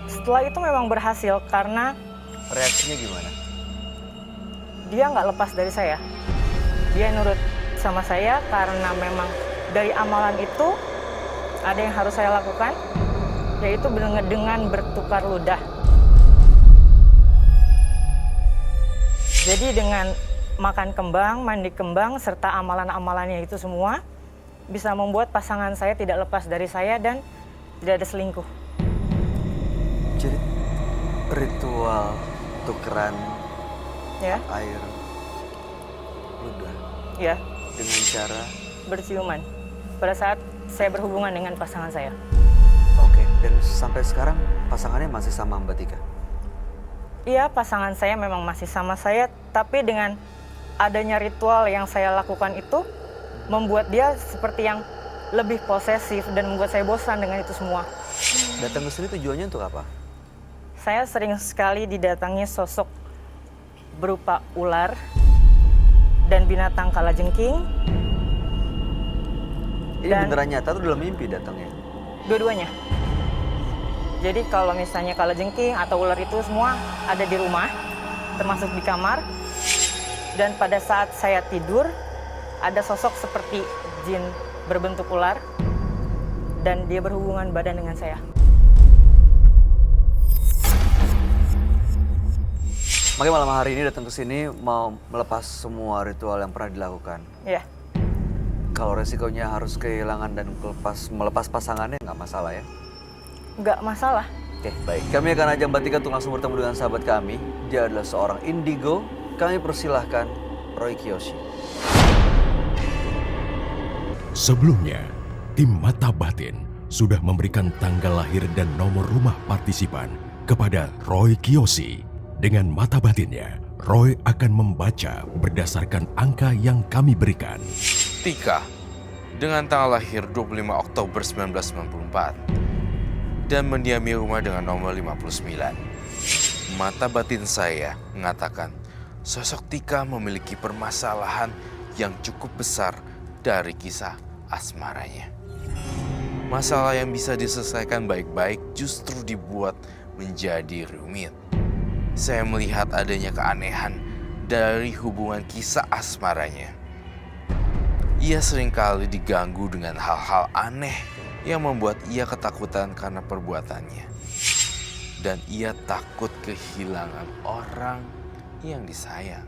Setelah itu memang berhasil karena Reaksinya gimana? dia nggak lepas dari saya. Dia nurut sama saya karena memang dari amalan itu ada yang harus saya lakukan, yaitu dengan bertukar ludah. Jadi dengan makan kembang, mandi kembang, serta amalan-amalannya itu semua bisa membuat pasangan saya tidak lepas dari saya dan tidak ada selingkuh. Jadi ritual tukeran Ya, air ludah ya, dengan cara berciuman pada saat saya berhubungan dengan pasangan saya. oke. Dan sampai sekarang pasangannya masih sama Mbak Tika? Iya, pasangan saya memang masih sama saya, tapi dengan adanya ritual yang saya lakukan itu membuat dia seperti yang lebih posesif dan membuat saya bosan dengan itu semua. Datang ke sini tujuannya untuk apa? Saya sering sekali didatangi sosok berupa ular dan binatang kalajengking. Ini Dan- beneran nyata atau dalam mimpi datangnya? Dua-duanya. Jadi kalau misalnya kalajengking atau ular itu semua ada di rumah, termasuk di kamar. Dan pada saat saya tidur, ada sosok seperti jin berbentuk ular dan dia berhubungan badan dengan saya. Makanya malam hari ini datang ke sini mau melepas semua ritual yang pernah dilakukan. Ya, Kalau resikonya harus kehilangan dan melepas pasangannya nggak masalah ya? nggak masalah. Oke, baik. Kami akan ajak Mbak Tika untuk langsung bertemu dengan sahabat kami. Dia adalah seorang indigo. Kami persilahkan Roy Kiyoshi. Sebelumnya, tim Mata Batin sudah memberikan tanggal lahir dan nomor rumah partisipan kepada Roy Kiyoshi. Dengan mata batinnya, Roy akan membaca berdasarkan angka yang kami berikan. Tika dengan tanggal lahir 25 Oktober 1994 dan mendiami rumah dengan nomor 59. Mata batin saya mengatakan sosok Tika memiliki permasalahan yang cukup besar dari kisah asmaranya. Masalah yang bisa diselesaikan baik-baik justru dibuat menjadi rumit. Saya melihat adanya keanehan dari hubungan kisah asmaranya. Ia seringkali diganggu dengan hal-hal aneh yang membuat ia ketakutan karena perbuatannya. Dan ia takut kehilangan orang yang disayang.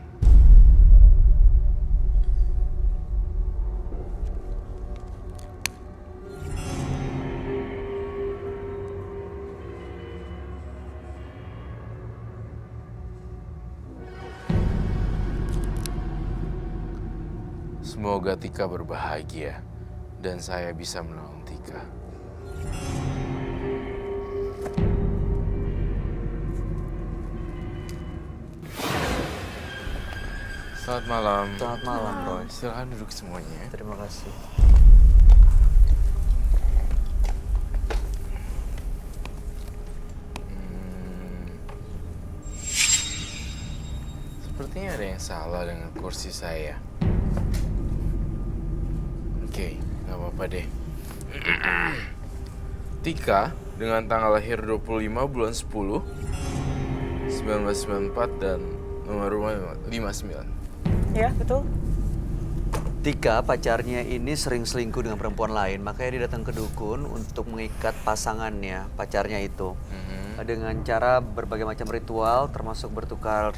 Semoga Tika berbahagia dan saya bisa menolong Tika. Selamat malam. Selamat malam, Roy. Silakan duduk semuanya. Terima kasih. Sepertinya ada yang salah dengan kursi saya. Oke, nggak apa-apa deh. Tika dengan tanggal lahir 25 bulan 10 1994 dan nomor rumah 59. Ya, betul. Tika, pacarnya ini sering selingkuh dengan perempuan lain, makanya dia datang ke dukun untuk mengikat pasangannya, pacarnya itu. Dengan cara berbagai macam ritual, termasuk bertukar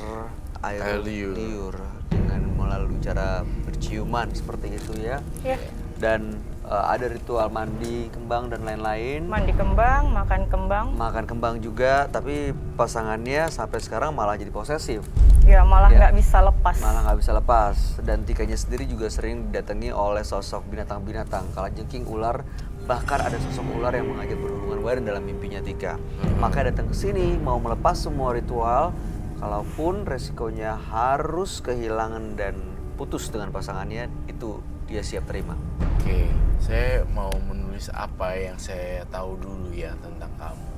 air liur dengan melalui cara berciuman seperti itu ya. Iya. Dan ada ritual mandi kembang dan lain-lain. Mandi kembang, makan kembang. Makan kembang juga, tapi pasangannya sampai sekarang malah jadi posesif. Ya malah Ya. nggak bisa lepas. Malah nggak bisa lepas. Dan Tikanya sendiri juga sering didatangi oleh sosok binatang-binatang, kalajengking, ular, bahkan ada sosok ular yang mengajak berhubungan badan dalam mimpinya Tika. Makanya datang ke sini mau melepas semua ritual, kalaupun resikonya harus kehilangan dan putus dengan pasangannya, itu dia siap terima. Oke, saya mau menulis apa yang saya tahu dulu ya tentang kamu.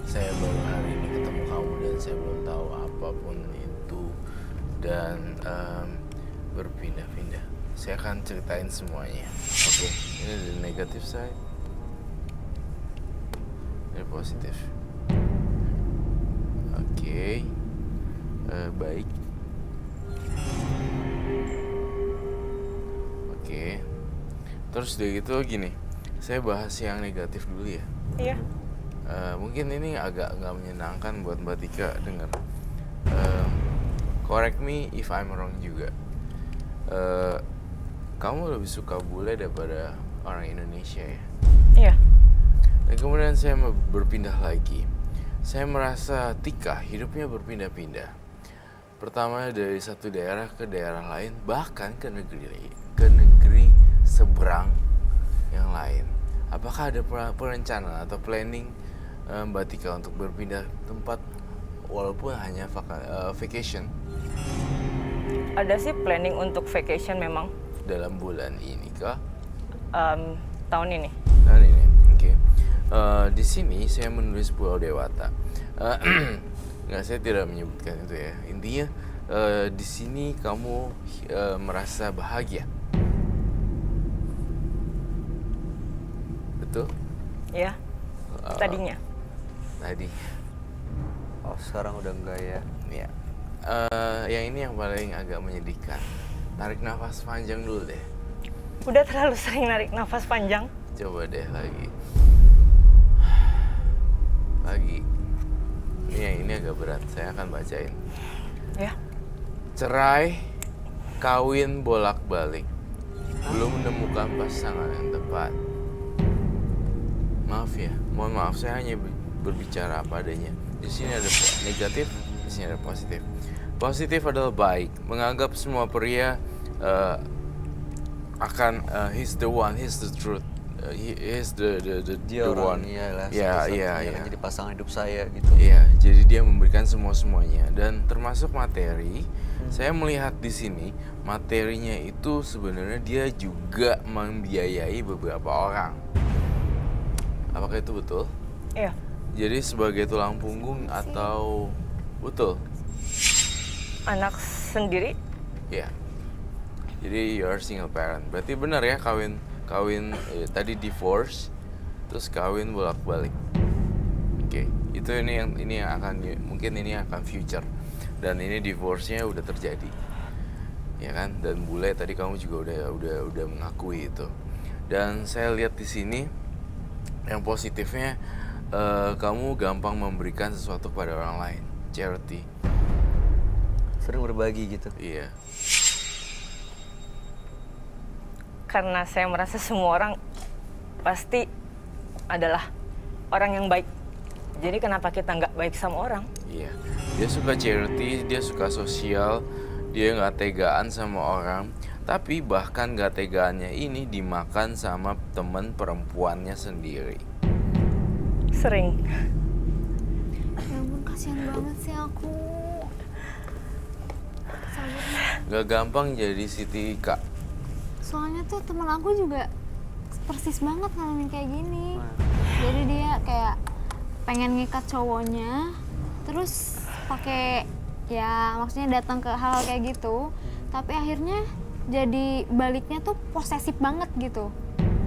Saya baru hari ini ketemu kamu dan saya belum tahu apapun itu. Dan berpindah-pindah. Saya akan ceritain semuanya. Oke, ini the negative side. Ini positif. Oke, baik. Oke. Terus udah gitu gini, saya bahas yang negatif dulu ya. Iya. Mungkin ini agak nggak menyenangkan buat Mbak Tika dengar. Correct me if I'm wrong juga. Kamu lebih suka bule daripada orang Indonesia ya? Iya. Dan kemudian saya berpindah lagi. Saya merasa Tika hidupnya berpindah-pindah. Pertama dari satu daerah ke daerah lain, bahkan ke negeri seberang yang lain. Apakah ada perencanaan atau planning Mbak Tika untuk berpindah tempat walaupun hanya vacation? Ada sih planning untuk vacation memang. Dalam bulan ini kah? Tahun ini. Tahun ini, oke. Di sini saya menulis Pulau Dewata. Nggak, saya tidak menyebutkan itu ya. Intinya di sini kamu merasa bahagia. Betul? Iya. Tadinya. Tadinya. Oh, sekarang udah enggak ya? Ya. Yang ini yang paling agak menyedihkan. Tarik nafas panjang dulu deh. Udah terlalu sering narik nafas panjang. Coba deh lagi. Lagi. Ini agak berat. Saya akan bacain. Ya. Cerai, kawin bolak-balik. Belum menemukan pasangan yang tepat. Maaf ya, mohon maaf. Saya hanya berbicara apa adanya. Di sini ada negatif, di sini ada positif. Positif adalah baik, menganggap semua pria akan he's the one, he's the truth, he's the Dia one. iyalah, Ya, satu-satunya iya, yang iya. jadi pasangan hidup saya gitu. Iya, jadi dia memberikan semuanya dan termasuk materi. Saya melihat di sini materinya itu sebenarnya dia juga membiayai beberapa orang. Apakah itu betul? Iya. Jadi sebagai tulang punggung atau betul? Anak sendiri. Ya. Jadi you are single parent. Berarti benar ya kawin tadi divorce terus kawin bolak-balik. Oke, itu ini yang akan mungkin ini akan future. Dan ini divorce-nya udah terjadi. Ya kan? Dan bule tadi kamu juga udah mengakui itu. Dan saya lihat di sini yang positifnya kamu gampang memberikan sesuatu kepada orang lain, charity. Sering berbagi gitu. Iya. Karena saya merasa semua orang pasti adalah orang yang baik. Jadi kenapa kita nggak baik sama orang? Iya. Dia suka charity, dia suka sosial, dia nggak tegaan sama orang. Tapi bahkan nggak tegaannya ini dimakan sama teman perempuannya sendiri. Sering. Ya ampun, kasihan banget sih aku. Sabarnya. Gak gampang jadi si Tika. Soalnya tuh temen aku juga persis banget ngalamin kayak gini. Jadi dia kayak pengen ngikat cowoknya, terus pakai ya maksudnya datang ke hal kayak gitu, tapi akhirnya jadi baliknya tuh posesif banget gitu.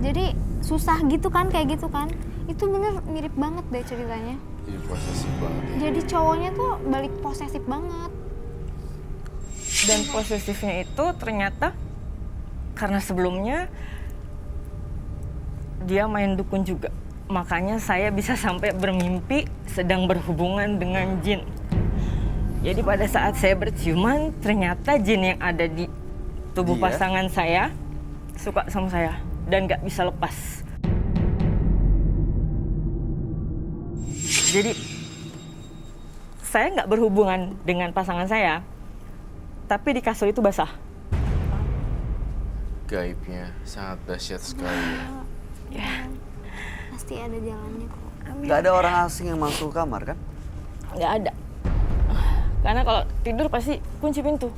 Jadi susah gitu kan kayak gitu kan. Itu bener mirip banget deh ceritanya. Jadi posesif banget ya. Jadi cowoknya tuh balik posesif banget. Dan posesifnya itu ternyata Karena sebelumnya dia main dukun juga. Makanya saya bisa sampai bermimpi sedang berhubungan dengan jin. Jadi pada saat saya berciuman, ternyata jin yang ada di tubuh Dia? pasangan saya suka sama saya dan gak bisa lepas. Jadi saya nggak berhubungan dengan pasangan saya, tapi di kasur itu basah. Gaibnya sangat dahsyat sekali. Ya, Pasti ada jalannya kok. Nggak ada orang asing yang masuk kamar kan? nggak ada. Karena kalau tidur pasti kunci pintu.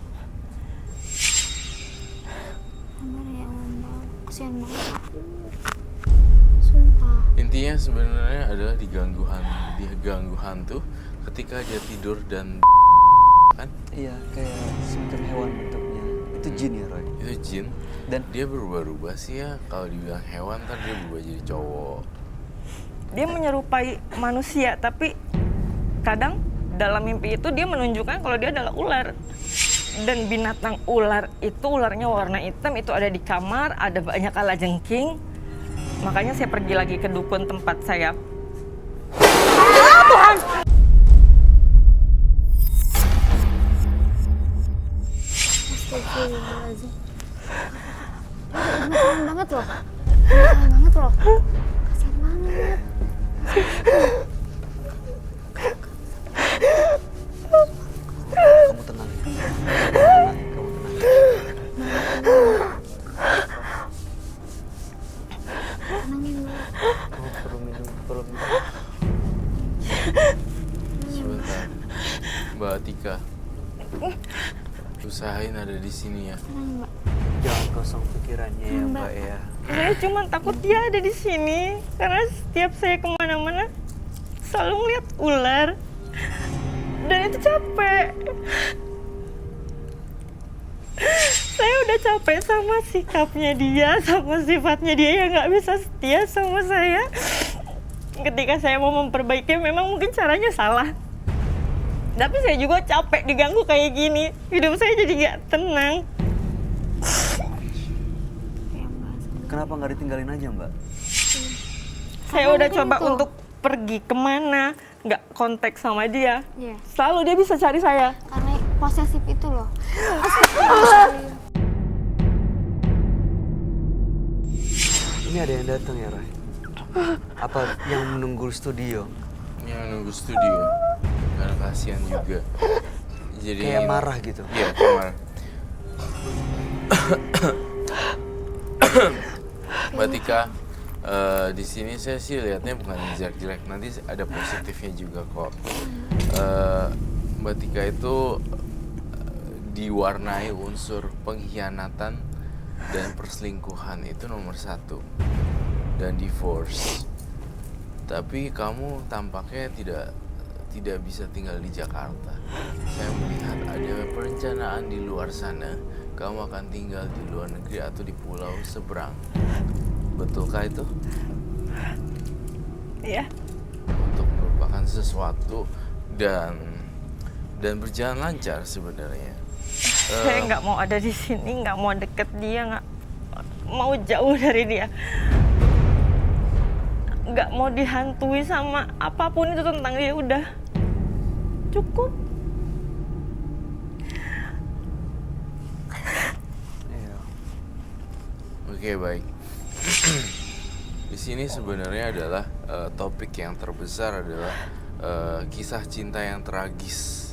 Sabar ya Mama, kasihan banget aku. Sumpah. Intinya sebenarnya adalah diganggu hantu ketika dia tidur dan kan Iya, kayak semacam hewan bentuknya. Itu jin ya, Roy? itu jin. Dan Dia berubah-ubah sih ya, kalau dibilang hewan kan dia berubah jadi cowok. Dia menyerupai manusia, tapi kadang dalam mimpi itu dia menunjukkan kalau dia adalah ular. Dan binatang ular itu, ularnya warna hitam, itu ada di kamar, ada banyak kalajengking. Makanya saya pergi lagi ke dukun tempat saya. Astagfirullahaladzim. Kasihan banget loh. Kasihan banget loh. Kasihan banget. kamu tenang. Kamu tenang. Tenangin dulu. Kamu perlu minum. Sebentar, Mbak Tika, usahain ada di sini ya. Tenang Mbak. Jangan kosong pikirannya ya, Mbak ya. Saya cuma takut dia ada di sini. Karena setiap saya kemana-mana selalu ngeliat ular. Dan itu capek. Saya udah capek sama sikapnya dia, sama sifatnya dia yang nggak bisa setia sama saya. Ketika saya mau memperbaiki, memang mungkin caranya salah. Tapi saya juga capek diganggu kayak gini. Hidup saya jadi nggak tenang. Kenapa nggak ditinggalin aja, Mbak? Saya udah mungkin coba itu. untuk pergi kemana, nggak kontak sama dia. Iya. Selalu dia bisa cari saya. Karena posesif itu loh. Ini ada yang datang ya, Roy? Apa yang menunggu studio? Yang nunggu studio, karena kasihan juga. Jadi Kayak marah gitu? Iya, kayak marah. Mbak Tika, di sini saya sih lihatnya bukan jelek-jelek, nanti ada positifnya juga kok. Mbak Tika itu diwarnai unsur pengkhianatan dan perselingkuhan, itu nomor 1, dan divorce. Tapi kamu tampaknya tidak bisa tinggal di Jakarta. Saya melihat ada perencanaan di luar sana. Kamu akan tinggal di luar negeri atau di pulau seberang. Betulkah itu? Iya. Untuk merupakan sesuatu dan berjalan lancar sebenarnya. Saya nggak mau ada di sini, nggak mau deket dia, nggak mau jauh dari dia. Nggak mau dihantui sama apapun itu tentang dia, udah cukup. Iya. Oke, baik. Di sini sebenarnya adalah topik yang terbesar adalah kisah cinta yang tragis.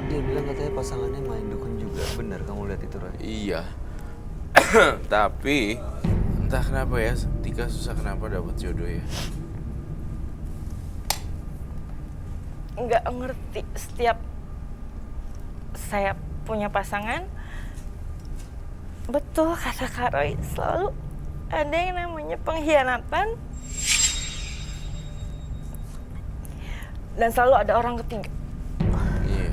Dia bilang katanya pasangannya main dukun juga. Benar kamu lihat itu, Roy? Iya. Tapi entah kenapa ya, Tika susah kenapa dapat jodoh ya. Nggak ngerti, setiap saya punya pasangan, betul kata Kak Roy, selalu ada yang namanya pengkhianatan dan selalu ada orang ketiga. Iya.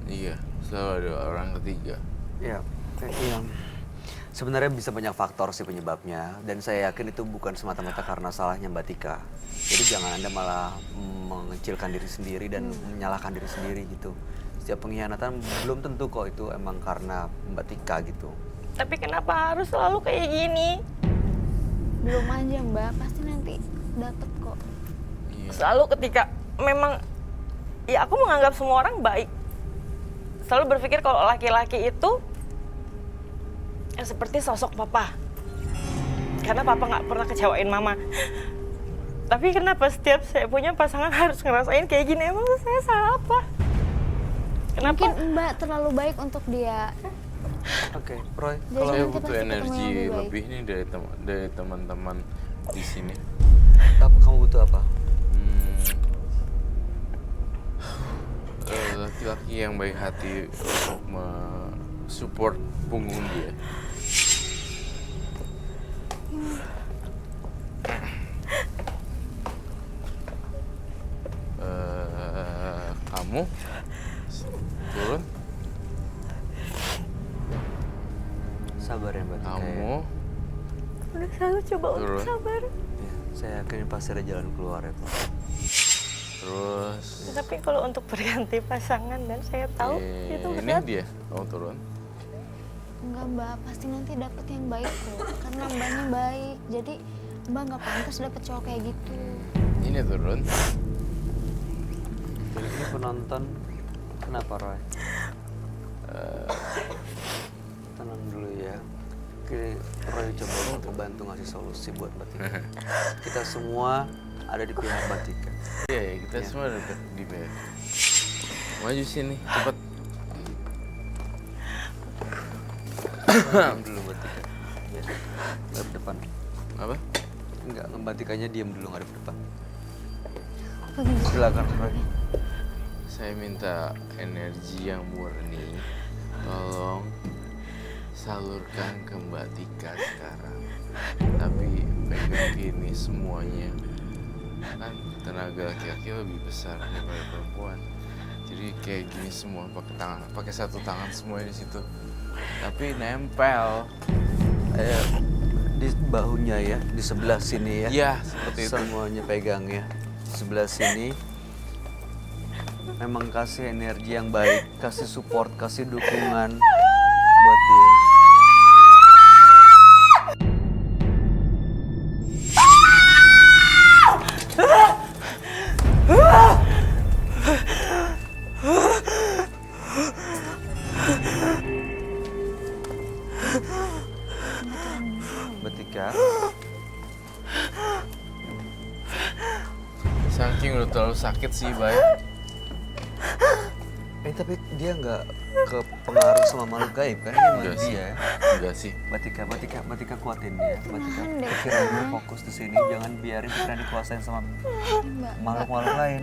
Iya, selalu ada orang ketiga. Ya, iya. Sebenarnya bisa banyak faktor sih penyebabnya, dan saya yakin itu bukan semata-mata karena salahnya Mbak Tika. Jadi jangan Anda malah mengecilkan diri sendiri dan menyalahkan diri sendiri gitu. Setiap pengkhianatan belum tentu kok itu emang karena Mbak Tika gitu. Tapi kenapa harus selalu kayak gini? Belum aja Mbak, pasti nanti dapet kok. Iya. Selalu ketika memang, ya aku menganggap semua orang baik. Selalu berpikir kalau laki-laki itu ya seperti sosok papa. Karena papa nggak pernah kecewain mama. Tapi kenapa setiap saya punya pasangan harus ngerasain kayak gini? Emang saya salah apa? Kenapa? Mungkin Mbak terlalu baik untuk dia. Oke, Roy. Jadi Saya nanti butuh pasti ketemu energi yang lebih baik. lebih nih dari teman-teman di sini. Kamu butuh apa? Laki-laki yang baik hati untuk support punggung dia. Kamu turun. Sabar ya Mbak Tika. Kamu Udah selalu coba untuk turun. sabar. Ya, saya yakin pasti ada jalan keluar ya Pak. Terus Tapi kalau untuk berganti pasangan dan saya tahu itu ini berat. dia. Kamu turun. Enggak Mbak, pasti nanti dapet yang baik kok. Karena Mbaknya baik, jadi Mbak nggak pantas dapet cowok kayak gitu. Ini turun. Jadi ini penonton kenapa Roy? Tenang dulu ya. Oke, Roy coba untuk bantu ngasih solusi buat Mbak Tika. Kita semua ada di pihak Mbak Tika. Iya, ya, kita semua ada di bawah. Maju sini, cepat. Diam dulu Mbak Tika. Ya, ngadep depan. Apa? Enggak, Mbak Tikanya diam dulu ngadep depan. Apa gitu? Silakan Roy. Saya minta energi yang murni. Tolong salurkan ke Mbak Tika sekarang. Tapi pegang gini semuanya. Kan tenaga laki-laki lebih besar daripada perempuan. Jadi kayak gini semua pakai satu tangan semua di situ. Tapi nempel. Di bahunya ya, di sebelah sini ya. Iya, seperti itu. Semuanya pegang ya. Di sebelah sini. Memang kasih energi yang baik, kasih support, kasih dukungan buat dia. Mbak Tika, Saking udah terlalu sakit sih, Bay. tapi dia nggak kepengaruh sama makhluk gaib kan? Ini Enggak malah sih. dia. Enggak sih. Mbak Tika kuatin dia. Mbak Tika, Nahan deh. pikirannya fokus di sini, jangan biarin pikiran dikuasain sama Mbak, makhluk-makhluk lain.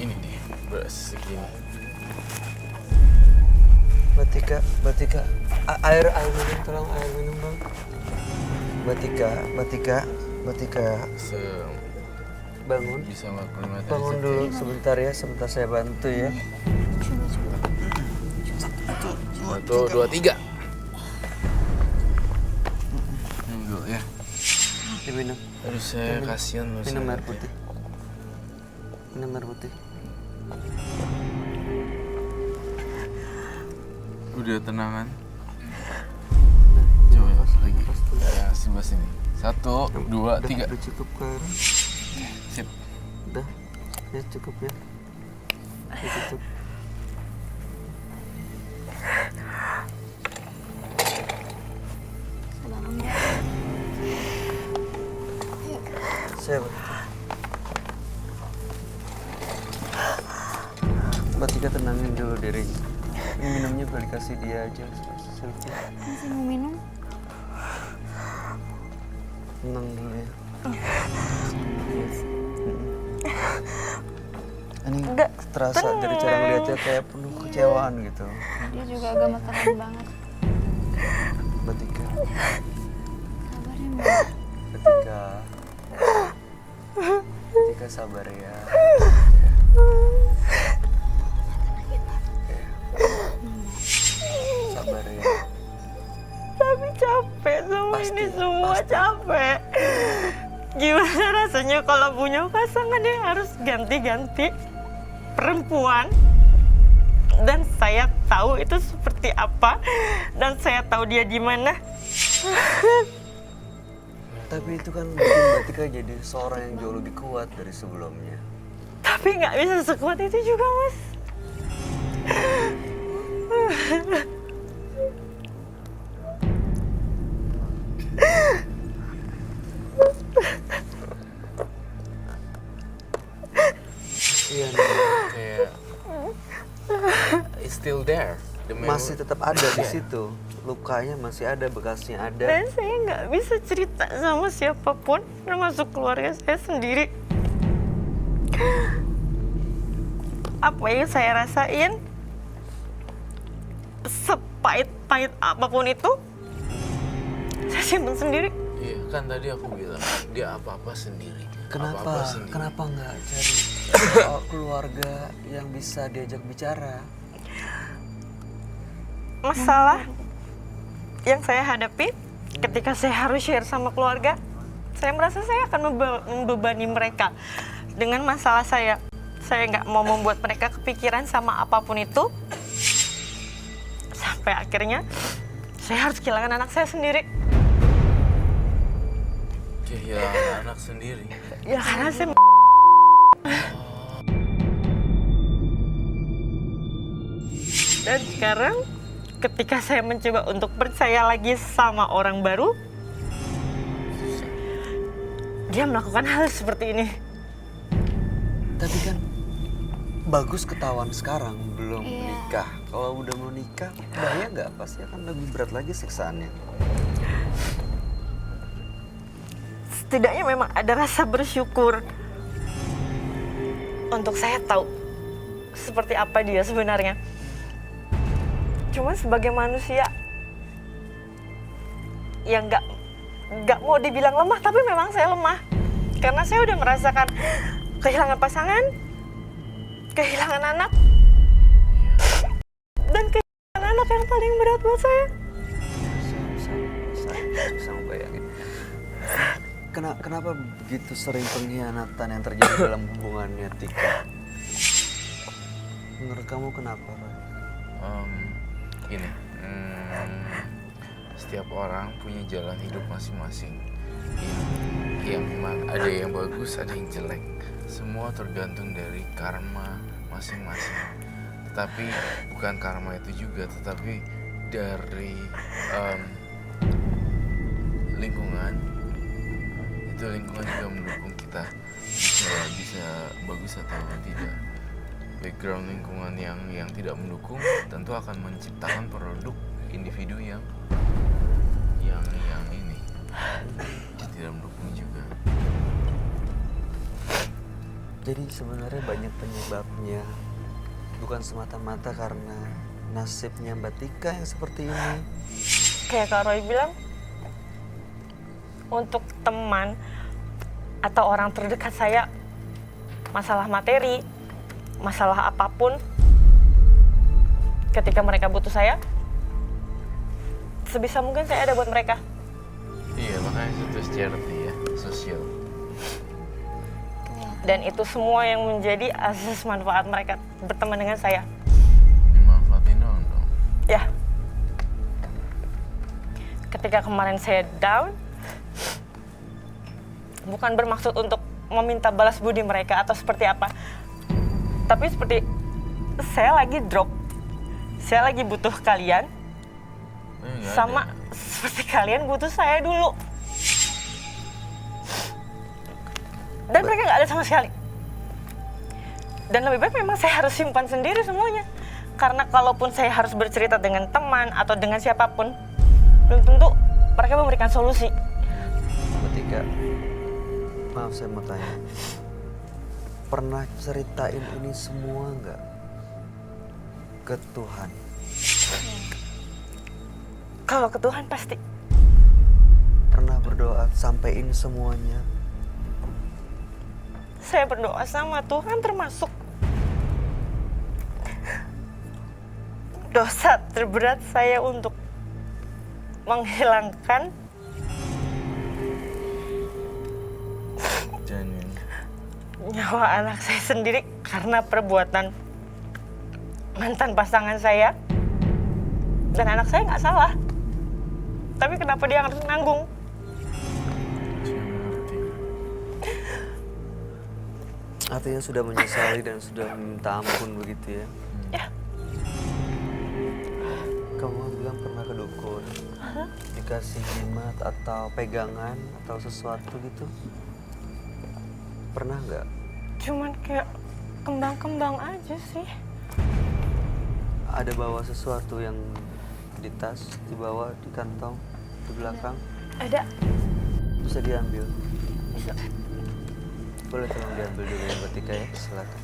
Ini nih, segini. Mbak Tika, air minum, tolong air minum dong. Mbak Tika, bangun. Bisa ngelakuin materi Bangun sakti. dulu sebentar ya, sebentar saya bantu ya. 1, 2, 3. Minum dulu ya. Minum. Aduh, saya kasihan loh. Minum saya. air putih. Minum air putih. Udah tenangan. Coba ya, lagi. Ya, sebelah sini. 1, 2, 3. Udah cukup kan? Sip. Udah, ya cukup ya. Udah cukup. bangun Mbak. Saya Mbak Tika tenangin dulu dirinya. Ini minumnya boleh dikasih dia aja, Sylvia. Masih mau minum? Tenang dulu ya. Ini terasa dari cara ngeliatnya kayak penuh kecewaan gitu. Dia juga agak gemeteran banget. Mbak Tika, Sabar ya Mbak. Mbak Tika sabar ya. Saya punya pasangan yang harus ganti-ganti perempuan. Dan saya tahu itu seperti apa. Dan saya tahu dia di mana. Tapi itu kan bikin Mbak Tika jadi seorang yang jauh lebih kuat dari sebelumnya. Tapi nggak bisa sekuat itu juga, Mas. Iya, kayak it's still there. The memory. Masih tetap ada di situ. Lukanya masih ada, bekasnya ada. Dan saya nggak bisa cerita sama siapapun, termasuk keluarga saya sendiri. Apa yang saya rasain, sepahit-pahit apapun itu, saya simpan sendiri. Iya, kan tadi aku bilang dia apa-apa sendiri. Kenapa? Apa-apa sendiri. Kenapa nggak cari keluarga yang bisa diajak bicara? Masalah yang saya hadapi ketika saya harus share sama keluarga, saya merasa saya akan membebani mereka dengan masalah saya. Saya nggak mau membuat mereka kepikiran sama apapun itu. Sampai akhirnya saya harus kehilangan anak saya sendiri. Kehilangan anak sendiri. Ya karena saya dan sekarang ketika saya mencoba untuk percaya lagi sama orang baru, dia melakukan hal seperti ini. Tapi kan bagus ketahuan sekarang belum Iya. nikah. Kalau udah mau nikah, bahaya nggak? Pasti akan lebih berat lagi siksaannya. Setidaknya memang ada rasa bersyukur untuk saya tahu seperti apa dia sebenarnya. Cuma sebagai manusia yang nggak mau dibilang lemah, tapi memang saya lemah karena saya udah merasakan kehilangan pasangan, kehilangan anak, dan kehilangan anak yang paling berat buat saya. Saya bisa membayangin. Kenapa begitu sering pengkhianatan yang terjadi dalam hubungannya, Tika? Menurut kamu kenapa, Roy? Gini, setiap orang punya jalan hidup masing-masing. Yang memang ada yang bagus, ada yang jelek. Semua tergantung dari karma masing-masing. Tetapi bukan karma itu juga, tetapi dari lingkungan. Itu lingkungan juga mendukung kita bisa bagus atau tidak. Background lingkungan yang tidak mendukung tentu akan menciptakan produk individu yang ini tidak mendukung juga. Jadi sebenarnya banyak penyebabnya, bukan semata-mata karena nasibnya Mbak Tika yang seperti ini. Kayak Kak Roy bilang, untuk teman atau orang terdekat saya, masalah materi, masalah apapun, ketika mereka butuh saya, sebisa mungkin saya ada buat mereka. Iya, makanya itu charity ya, sosial. Dan itu semua yang menjadi asas manfaat mereka berteman dengan saya. Dimanfaatin dong. Ya. Ketika kemarin saya down, bukan bermaksud untuk meminta balas budi mereka atau seperti apa. Tapi seperti saya lagi drop. Saya lagi butuh kalian. Sama seperti kalian butuh saya dulu. Dan mereka nggak ada sama sekali. Dan lebih baik memang saya harus simpan sendiri semuanya. Karena kalaupun saya harus bercerita dengan teman atau dengan siapapun, belum tentu mereka memberikan solusi. Ketika, maaf saya mau tanya, pernah ceritain ini semua nggak ke Tuhan? Kalau ke Tuhan pasti. Pernah berdoa sampein semuanya? Saya berdoa sama Tuhan termasuk dosa terberat saya untuk menghilangkan Janin. nyawa anak saya sendiri karena perbuatan mantan pasangan saya. Dan anak saya nggak salah. Tapi kenapa dia harus nanggung? Artinya sudah menyesali dan sudah minta ampun begitu ya? Ya. Kamu bilang pernah ke dukun, dikasih jimat atau pegangan atau sesuatu gitu? Pernah nggak? Cuman kayak kembang-kembang aja sih. Ada bawa sesuatu yang di tas, dibawa di kantong, di belakang? Ada. Bisa diambil? Bisa. Boleh tolong diambil dulu ya Mbak Tika ya, silakan.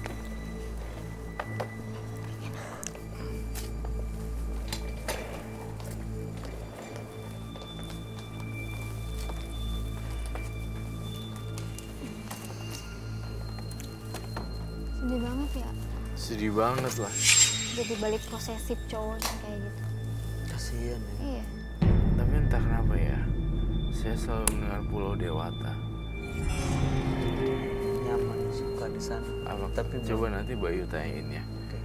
Sedih banget ya. Sedih banget lah. Jadi balik posesif cowoknya kayak gitu. Kasian ya. Iya. Tapi entah kenapa ya, saya selalu mendengar Pulau Dewata. Nyaman, suka di sana. Apa? Tapi Coba nanti Bayu tanyain ya. Oke.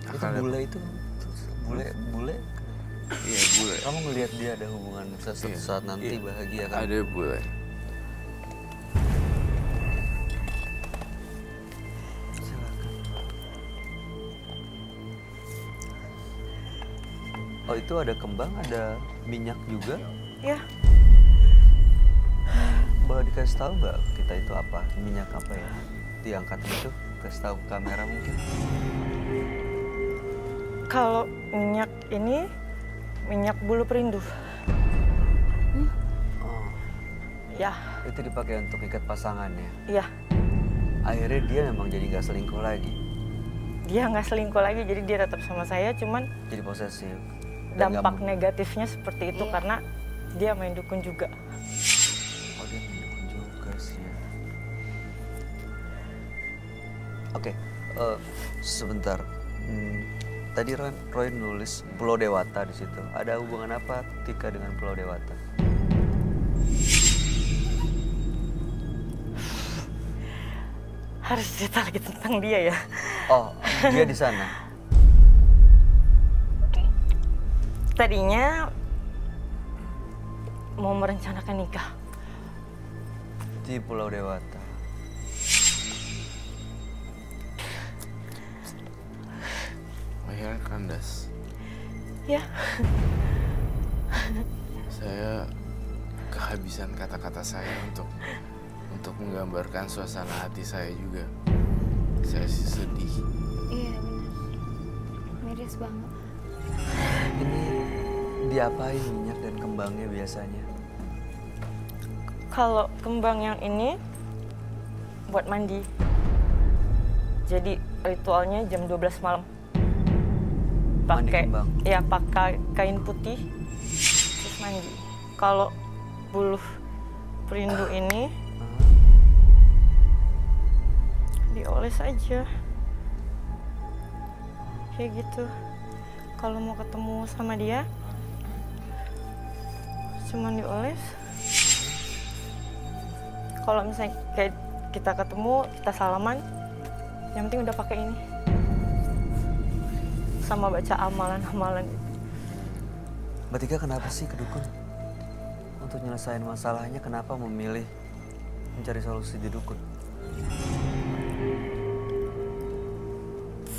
Itu Akan ada- bule itu, bule. Iya, bule. Kamu ngelihat dia ada hubungan sesuatu Iya. saat nanti Iya. bahagia kan? Ada bule. Silakan. Oh itu ada kembang, ada minyak juga. Ya. Boleh dikasih tahu nggak kita itu apa? Minyak apa ya? Diangkat itu, kasih tahu ke kamera mungkin. Kalau minyak ini minyak bulu perindu. Oh, Ya, itu dipakai untuk ikat pasangannya. iya. Akhirnya dia memang jadi nggak selingkuh lagi, Dia nggak selingkuh lagi, jadi dia tetap sama saya. Cuman jadi posesif. Dan nggak dampak mau- negatifnya seperti itu karena dia main dukun juga. Oh dia mendukung juga sih ya. Oke, sebentar. Tadi Roy nulis Pulau Dewata di situ. Ada hubungan apa Tika dengan Pulau Dewata? Harus cerita lagi tentang dia ya. Oh, dia di sana. Tadinya mau merencanakan nikah. Di Pulau Dewata. Akhirnya kandas. Ya, Saya kehabisan kata-kata saya untuk menggambarkan suasana hati saya juga. Saya sih sedih. Iya benar. Miris banget. Ini diapain minyak dan kembangnya biasanya? kalau kembang yang ini buat mandi. Jadi ritualnya jam 12 malam. Mandi Pakai kembang? ya pakai kain putih terus mandi. Kalau buluh perindu ini dioles aja. Kayak gitu. Kalau mau ketemu sama dia cuman dioles. Kalau misalnya kayak kita ketemu, kita salaman, yang penting udah pakai ini. Sama baca amalan-amalan. Mbak Tika kenapa sih ke dukun? Untuk nyelesain masalahnya kenapa memilih mencari solusi di dukun?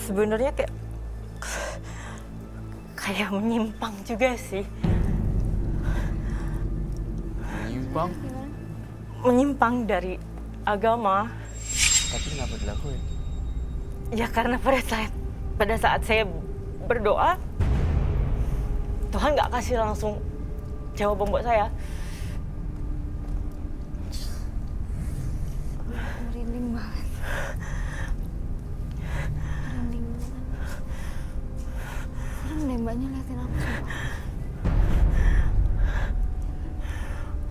Sebenarnya kayak menyimpang juga sih. Menyimpang? Menyimpang dari agama. Tapi kenapa dilakuin? Ya karena pada saat saya berdoa, Tuhan nggak kasih langsung jawaban buat saya. Merinding banget. Merinding banget. Serem deh mbaknya liatin aku sumpah.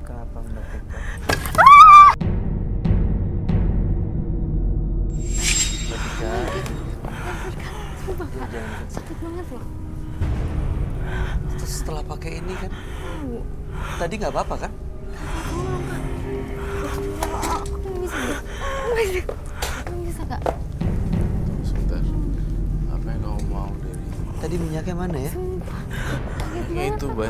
Kenapa Mbak Tika? Mbak Tika, Sumpah ya kak, jangan. sakit banget loh. Terus setelah pakai ini kan, tadi nggak apa-apa kan? Aku nggak bisa. Kamu bisa gak? Sebentar. Apa yang kamu mau dari Tadi minyaknya mana ya? minyaknya itu, Bay?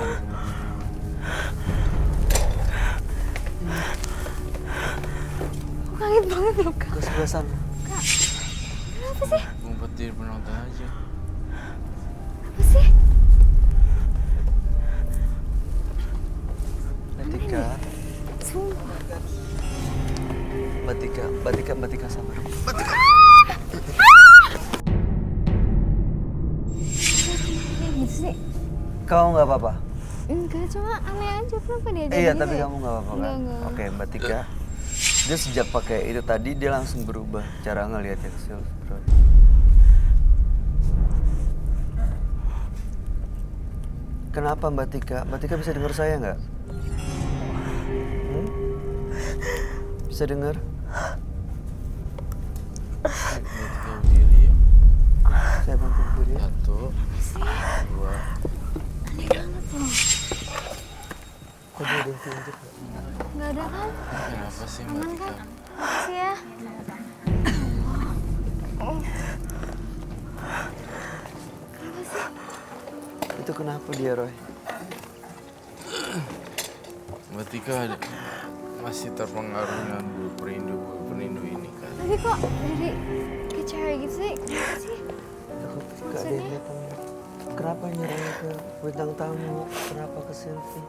Aku kaget banget loh Kak. Ke sebelah sana. Kenapa sih? Ngumpet di penonton aja. Apa sih? Batika. Sumpah. Batika sabar. Kayak gitu sih. Kamu nggak apa-apa? Enggak, cuma aneh aja. Kenapa dia Iya, jadi tapi gitu ya? kamu nggak apa-apa kan? Enggak. Oke, Batika. Dia sejak pakai itu tadi dia langsung berubah cara ngelihatnya ke Silver. Kenapa Mbak Tika? Mbak Tika bisa dengar saya nggak? Hmm? Bisa dengar? Batika berdiri yuk. Saya bantu berdiri ya. 1, 2. Kok dia ada yang tunjuk? Enggak ada kan? Kenapa sih Aman Batika? kan? Makasih ya. Itu kenapa dia, Roy? Batika masih terpengaruh dengan bulu perindu ini kan? Tapi kok jadi kayak cewek gitu sih? Kenapa sih? Aku gak ada yang lihat kamu. Kenapa nyerang ke bintang tamu? Kenapa ke Sylvie?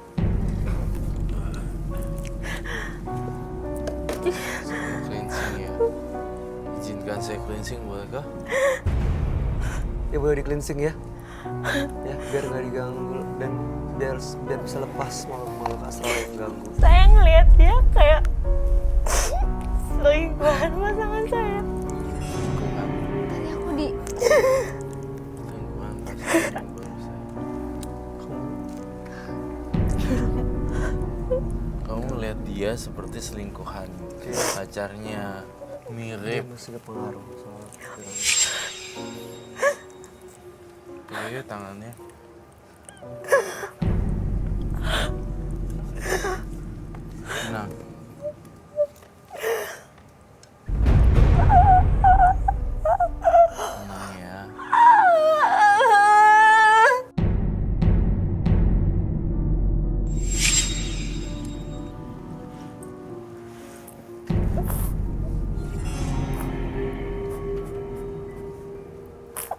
Cleansing ya. Izinkan saya cleansing bolehkah? Ya boleh di cleansing ya. Ya, biar nggak diganggu dan biar bisa lepas makhluk astral yang ganggu. Saya ngeliat dia kayak selingkuhan pasangan saya. Tadi aku di... Lingkungan pasangan baru saya. Kamu melihat dia seperti selingkuhan pacarnya, Dia mirip. masih kepengaruh soal pikiran. Ayo tangannya. Tenang. Tenang ya.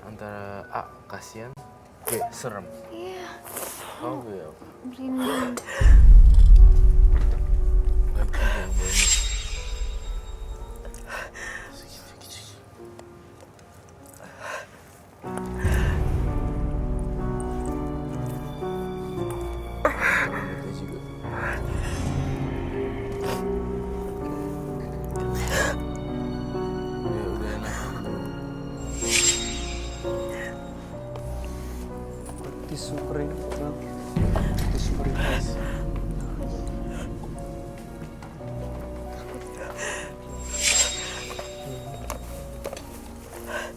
Antara A, kasihan, B, serem. Iya, Kamu B apa? merinding. Lagi yang banyak. Kita juga. Udah enak. Tisu kering, Bang. Tisu kering, guys.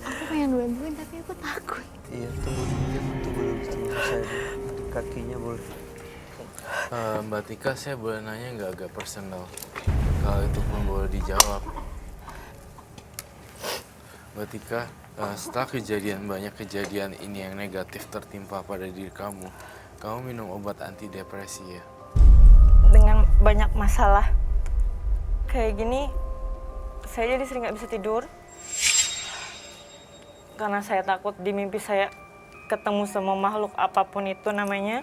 Aku pengen bantuin tapi aku takut. Iya, tunggu dulu saya dulu. Kakinya boleh. Mbak Tika, saya boleh nanya nggak agak personal? Kalau itu pun boleh dijawab. Mbak Tika, setelah banyak kejadian ini yang negatif tertimpa pada diri kamu minum obat antidepresi ya? Dengan banyak masalah kayak gini, saya jadi sering nggak bisa tidur. Karena saya takut di mimpi saya ketemu sama makhluk apapun itu namanya.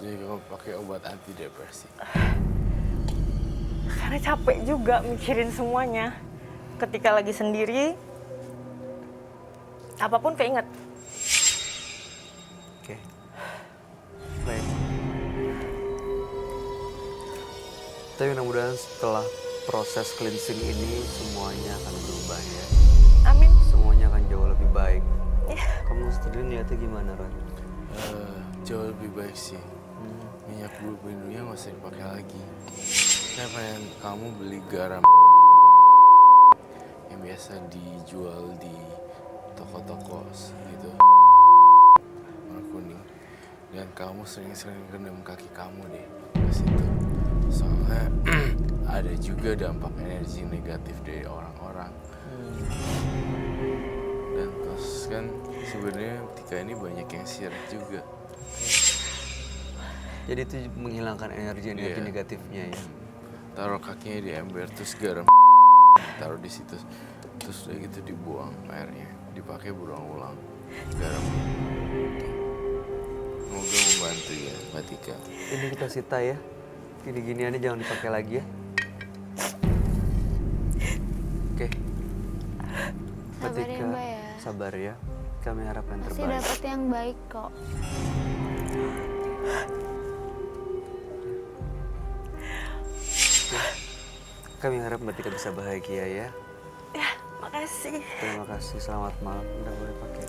Jadi kamu pakai obat antidepresi. Karena capek juga mikirin semuanya. Ketika lagi sendiri, apapun keinget. Oke. Baik. Tapi mudah-mudahan setelah proses cleansing ini semuanya akan berubah ya. Amin. Semuanya akan jauh lebih baik. Ya. Kamu sendiri lihatnya gimana, Ron? Jauh lebih baik sih. Minyak bulu perindunya nggak usah dipakai lagi. Saya pengen kamu beli garam yang biasa dijual di toko-toko gitu, warna kuning. Dan kamu sering-sering rendam kaki kamu deh ke situ. Soalnya ada juga dampak energi negatif dari orang-orang. Dan terus kan sebenarnya Tika ini banyak yang sirik juga. Jadi itu menghilangkan energi-energi Iya. negatifnya ya. Taruh kakinya di ember terus garam taruh di situ. Terus udah gitu dibuang airnya, dipakai berulang-ulang. Garam. Semoga membantu ya, Mbak Tika. Ini kita sita ya. Gini-giniannya jangan dipakai lagi ya. Oke. Mbak Sabar ya, Tika, Mbak ya. sabar ya. Kami harap yang Pasti terbaik. dapat yang baik kok. Kami harap Mbak Tika bisa bahagia ya. Ya, makasih. Terima kasih, selamat malam. Udah boleh pakai.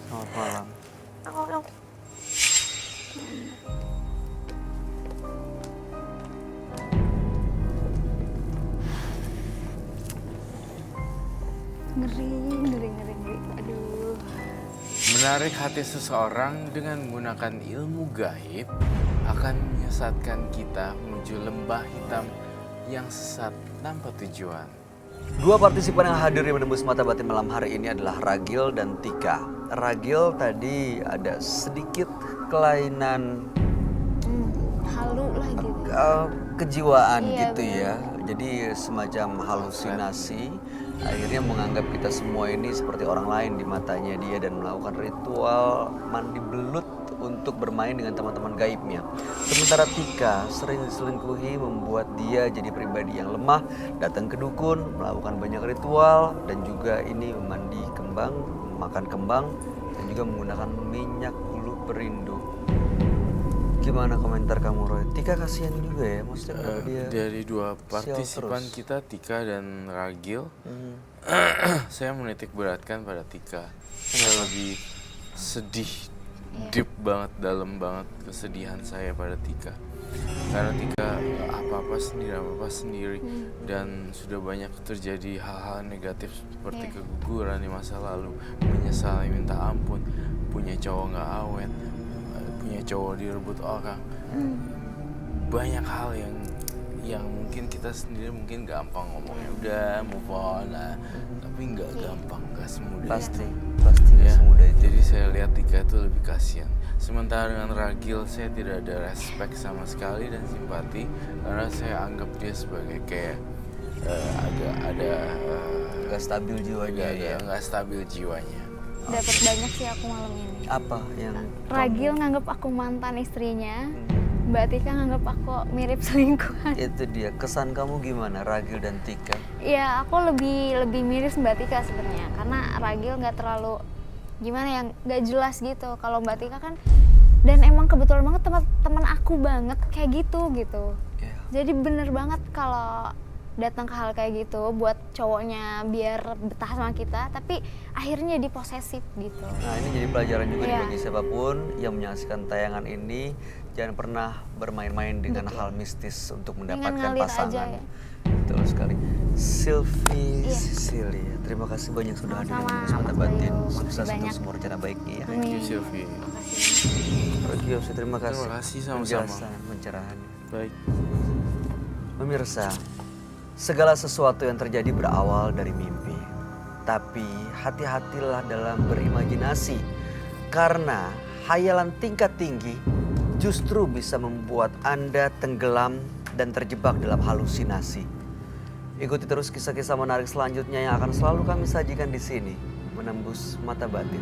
Selamat malam. Ngeri. Aduh. Menarik hati seseorang dengan menggunakan ilmu gaib akan menyesatkan kita menuju lembah hitam yang sesat tanpa tujuan. Dua partisipan yang hadir di menembus mata batin malam hari ini adalah Ragil dan Tika. Ragil tadi ada sedikit kelainan Halu lah gitu. kejiwaan Iya, gitu ya. Jadi semacam halusinasi. Akhirnya menganggap kita semua ini seperti orang lain di matanya dia dan melakukan ritual mandi belut untuk bermain dengan teman-teman gaibnya. Sementara Tika sering diselingkuhi membuat dia jadi pribadi yang lemah, datang ke dukun, melakukan banyak ritual dan juga ini mandi kembang, makan kembang dan juga menggunakan minyak bulu perindu. Gimana komentar kamu, Roy? Tika kasihan juga ya, maksudnya kenapa dia Dari dua sial partisipan terus? kita, Tika dan Ragil, saya menitik beratkan pada Tika. Saya lebih sedih, deep banget, dalam banget kesedihan saya pada Tika. Karena Tika apa-apa sendiri, dan sudah banyak terjadi hal-hal negatif seperti keguguran di masa lalu, menyesal, minta ampun, punya cowok nggak awet, punya cowok direbut orang. Banyak hal yang mungkin kita sendiri mungkin gampang ngomongnya udah move on lah, tapi nggak gampang, nggak semudah Pasti itu. nggak semudah itu. Jadi saya lihat Tika itu lebih kasihan. Sementara dengan Ragil saya tidak ada respect sama sekali dan simpati karena saya anggap dia sebagai kayak agak ada Gak stabil jiwanya ya. nggak stabil jiwanya. Dapat banyak sih aku malam ini. Apa yang Ragil nganggep aku mantan istrinya, Mbak Tika nganggep aku mirip selingkuhan. itu dia, kesan kamu gimana Ragil dan Tika? Ya aku lebih mirip Mbak Tika sebenarnya, karena Ragil nggak terlalu gimana ya, nggak jelas gitu. Kalau Mbak Tika kan, dan emang kebetulan banget teman aku banget kayak gitu. Ya. Jadi bener banget kalau datang ke hal kayak gitu buat cowoknya biar betah sama kita, tapi akhirnya jadi posesif gitu. Nah ini jadi pelajaran juga nih Iya. bagi siapapun yang menyaksikan tayangan ini, jangan pernah bermain-main dengan hal mistis untuk mendapatkan ngalir pasangan. aja ya. Betul sekali. Sylvie Iya. Cecilia, terima kasih banyak sudah hadir di Sama-sama, Menembus Mata Mas Batin. Bayu. Sukses Makasih untuk banyak. semua rencana baiknya ya. Thank you Sylvie. Ragil, terima kasih. Terima kasih sama-sama. Penjelasan, pencerahannya. Baik. Pemirsa, segala sesuatu yang terjadi berawal dari mimpi. Tapi hati-hatilah dalam berimajinasi. Karena hayalan tingkat tinggi justru bisa membuat Anda tenggelam dan terjebak dalam halusinasi. Ikuti terus kisah-kisah menarik selanjutnya yang akan selalu kami sajikan di sini. Menembus Mata Batin.